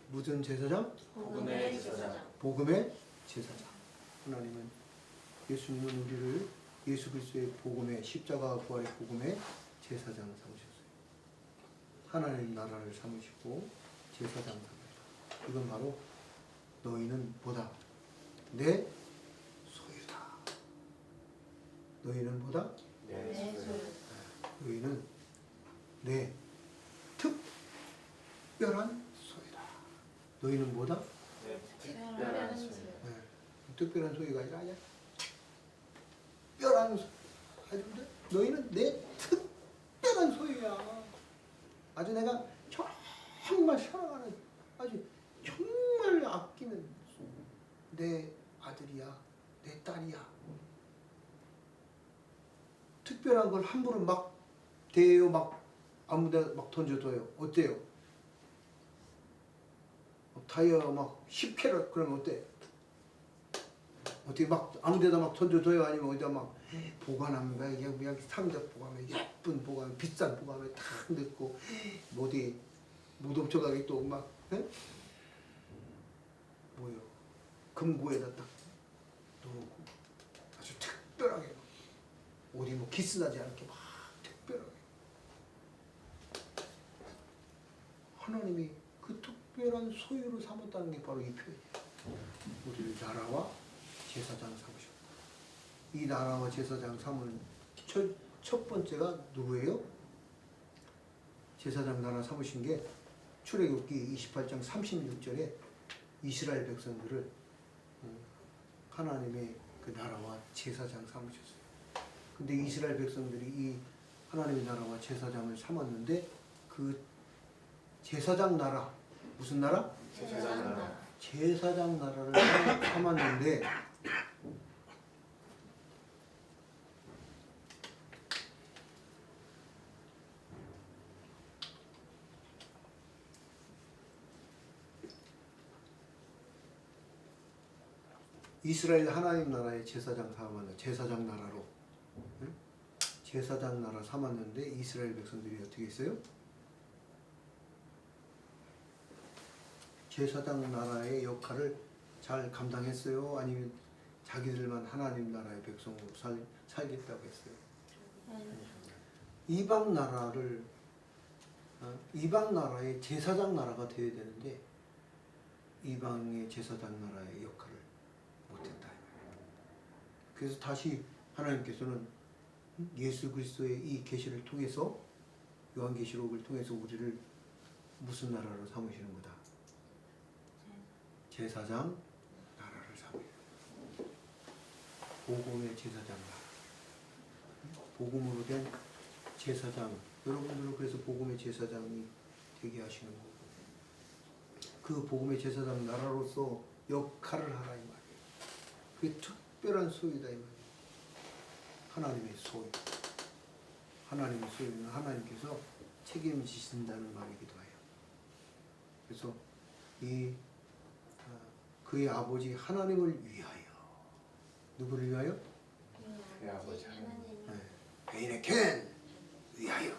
무슨 제사장? 복음의 제사장. 복음의 제사장. 하나님은, 예수님은 우리를 예수 그리스도의 복음의, 십자가와 부활의 복음의 제사장을 삼으셨어요. 하나님 나라를 삼으시고 제사장 삼으셨어요. 이건 바로 너희는 뭐다? 내 소유다. 너희는 뭐다? 너희는 내 특별한 소유다. 너희는 뭐다? 특별한 소유. 특별한 소유가 아니라 아니야. 특별한 소유. 아주 너희는 내 특별한 소유야. 아주 내가 정말 사랑하는, 아주 정말 아끼는 내 아들이야, 내 딸이야. 특별한 걸 함부로 막 대요, 막 아무데나 막 던져둬요. 어때요? 다이아 막 10캐럿 그러면 어때? 어떻게 막 아무데나 막 던져둬요? 아니면 어디다 막 보관합니까? 그냥 상자 보관해, 예쁜 보관, 비싼 보관에 다 넣고 어디 못 훔쳐가게 또 막 뭐요? 금고에다 딱 넣고 아주 특별하게 어디 뭐 기스나지 않게 막 특별하게 하나님이 그 특별한 소유를 삼았다는 게 바로 이 표현이에요. 우리를 나라와 제사장 삼으셨다. 이 나라와 제사장 삼은 첫 번째가 누구예요? 제사장 나라 삼으신 게 출애굽기 28장 36절에 이스라엘 백성들을 하나님의 그 나라와 제사장 삼으셨어요. 근데 이스라엘 백성들이 이 하나님의 나라와 제사장을 삼았는데 그 제사장 나라, 무슨 나라? 제사장 나라. 제사장 나라를 삼았는데 이스라엘 하나님 나라의 제사장 삼았는데 제사장 나라로 제사장 나라 삼았는데 이스라엘 백성들이 어떻게 했어요? 제사장 나라의 역할을 잘 감당했어요? 아니면 자기들만 하나님 나라의 백성으로 살겠다고 했어요? 이방 나라를 이방 나라의 제사장 나라가 되어야 되는데 이방의 제사장 나라의 역할을 못했다. 그래서 다시 하나님께서는 예수 그리스도의 이 계시를 통해서 요한계시록을 통해서 우리를 무슨 나라로 삼으시는 거다? 제사장 나라를 삼으시는 거다. 복음의 제사장 나라. 복음으로 된 제사장. 여러분들은 그래서 복음의 제사장이 되게 하시는 거고 그 복음의 제사장 나라로서 역할을 하라 이 말이에요. 그게 특별한 소유다 이 말이에요. 하나님의 소유. 하나님의 소유는 하나님께서 책임지신다는 말이기도 해요. 그래서 그의 아버지 하나님을 위하여 누구를 위하여? 그의 아버지 하나님. 베인의 켄 위하여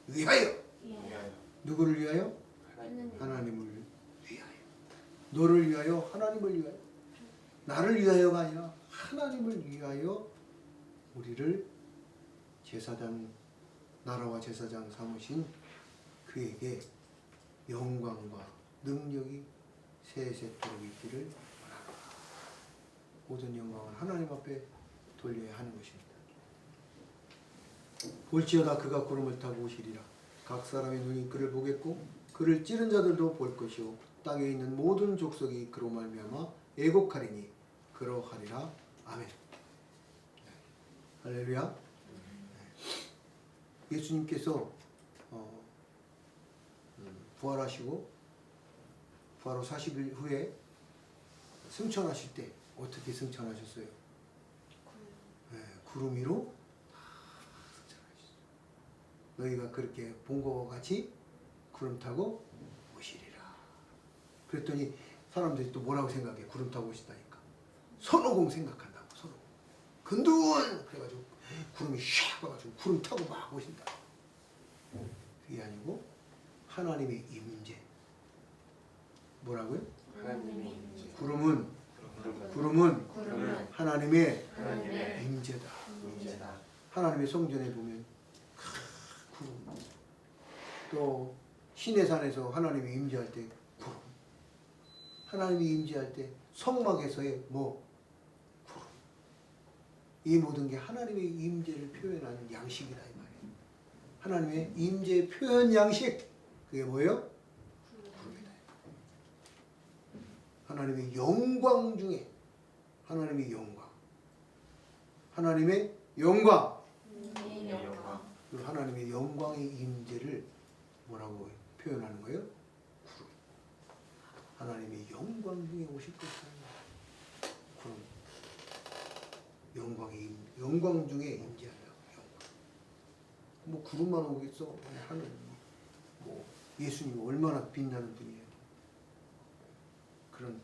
위하여 위하여 누구를 위하여? 하나님 하나님을 위하여 너를 위하여 하나님을 위하여 나를 위하여가 아니라 하나님을 위하여 우리를 제사장 나라와 제사장 삼으신 그에게 영광과 능력이 세세토록 있기를 원하노라. 모든 영광은 하나님 앞에 돌려야 하는 것입니다. 볼지어다 그가 구름을 타고 오시리라. 각 사람의 눈이 그를 보겠고 그를 찌른 자들도 볼 것이요 땅에 있는 모든 족속이 그로 말미암아 애곡하리니 그러하리라. 아멘. 할렐루야. 예수님께서 부활하시고 부활 후 40일 후에 승천하실 때 어떻게 승천하셨어요? 구름 위로 승천하셨어요. 너희가 그렇게 본 것과 같이 구름 타고 오시리라. 그랬더니 사람들이 또 뭐라고 생각해? 구름 타고 오신다니까. 손오공 생각한다고. 손오공. 근두운! 그래가지고 구름이 샥 와가지고 구름 타고 막 오신다. 그게 아니고 하나님의 임재. 뭐라고요? 하나님의 임재 구름은 하나님의 임재다. 임재다 하나님의 성전에 보면 구름. 또 시내산에서 하나님이 임재할 때 구름. 하나님이 임재할 때 성막에서의 뭐 구름. 이 모든 게 하나님의 임재를 표현하는 양식이다 이 말이에요. 하나님의 임재 표현 양식. 그게 뭐예요? 구름이다. 하나님의 영광 중에 하나님의 영광. 하나님의 영광. 그 하나님의 영광의 임재를 뭐라고 표현하는 거예요? 구름. 하나님의 영광 중에 오실 것이다. 구름. 영광 중에 임재하려고. 영광. 뭐 구름만 오겠어? 하늘. 뭐 예수님이 얼마나 빛나는 분이에요. 그런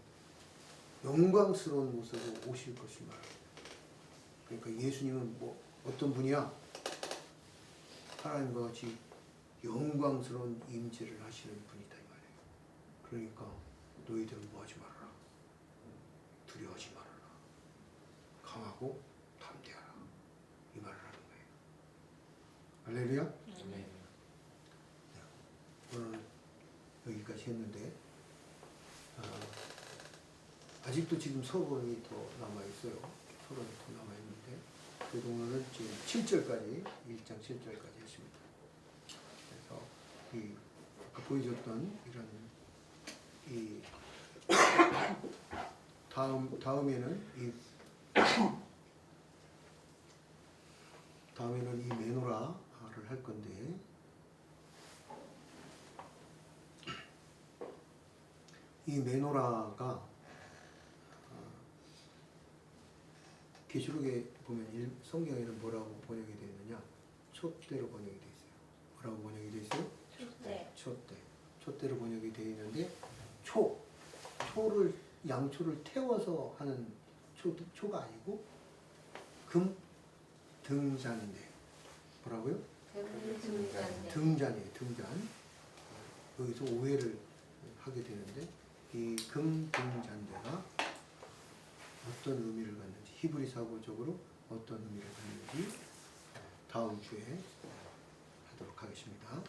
영광스러운 모습으로 오실 것을 말합니다. 그러니까 예수님은 뭐 어떤 분이야? 하나님과 같이 영광스러운 임재를 하시는 분이다 이 말이에요. 그러니까 너희들은 뭐 하지 말아라. 두려워하지 말아라. 강하고 담대하라. 이 말을 하는 거예요. 할렐루야. 아멘. 오늘 여기까지 했는데 아직도 지금 서론이 더 남아있어요. 서론이 더 남아있는데 그래도 오늘은 지금 7절까지 1장 7절까지 했습니다. 그래서 이 아까 보여줬던 이런 이 다음에는 이 메노라를 할 건데 이 메노라가 계시록에 보면 성경에는 뭐라고 번역이 되어 있느냐? 촛대로 번역이 되어 있어요. 뭐라고 번역이 되어 있어요? 네. 촛대. 촛대로 번역이 되어 있는데 양초를 태워서 하는 초가 아니고 금 등잔대. 뭐라고요? 등잔이에요. 등잔. 여기서 오해를 하게 되는데 이 금 등잔대가 어떤 의미를 갖는지 히브리사고적으로 어떤 의미를 갖는지 다음 주에 하도록 하겠습니다.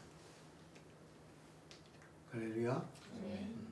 할렐루야. 네.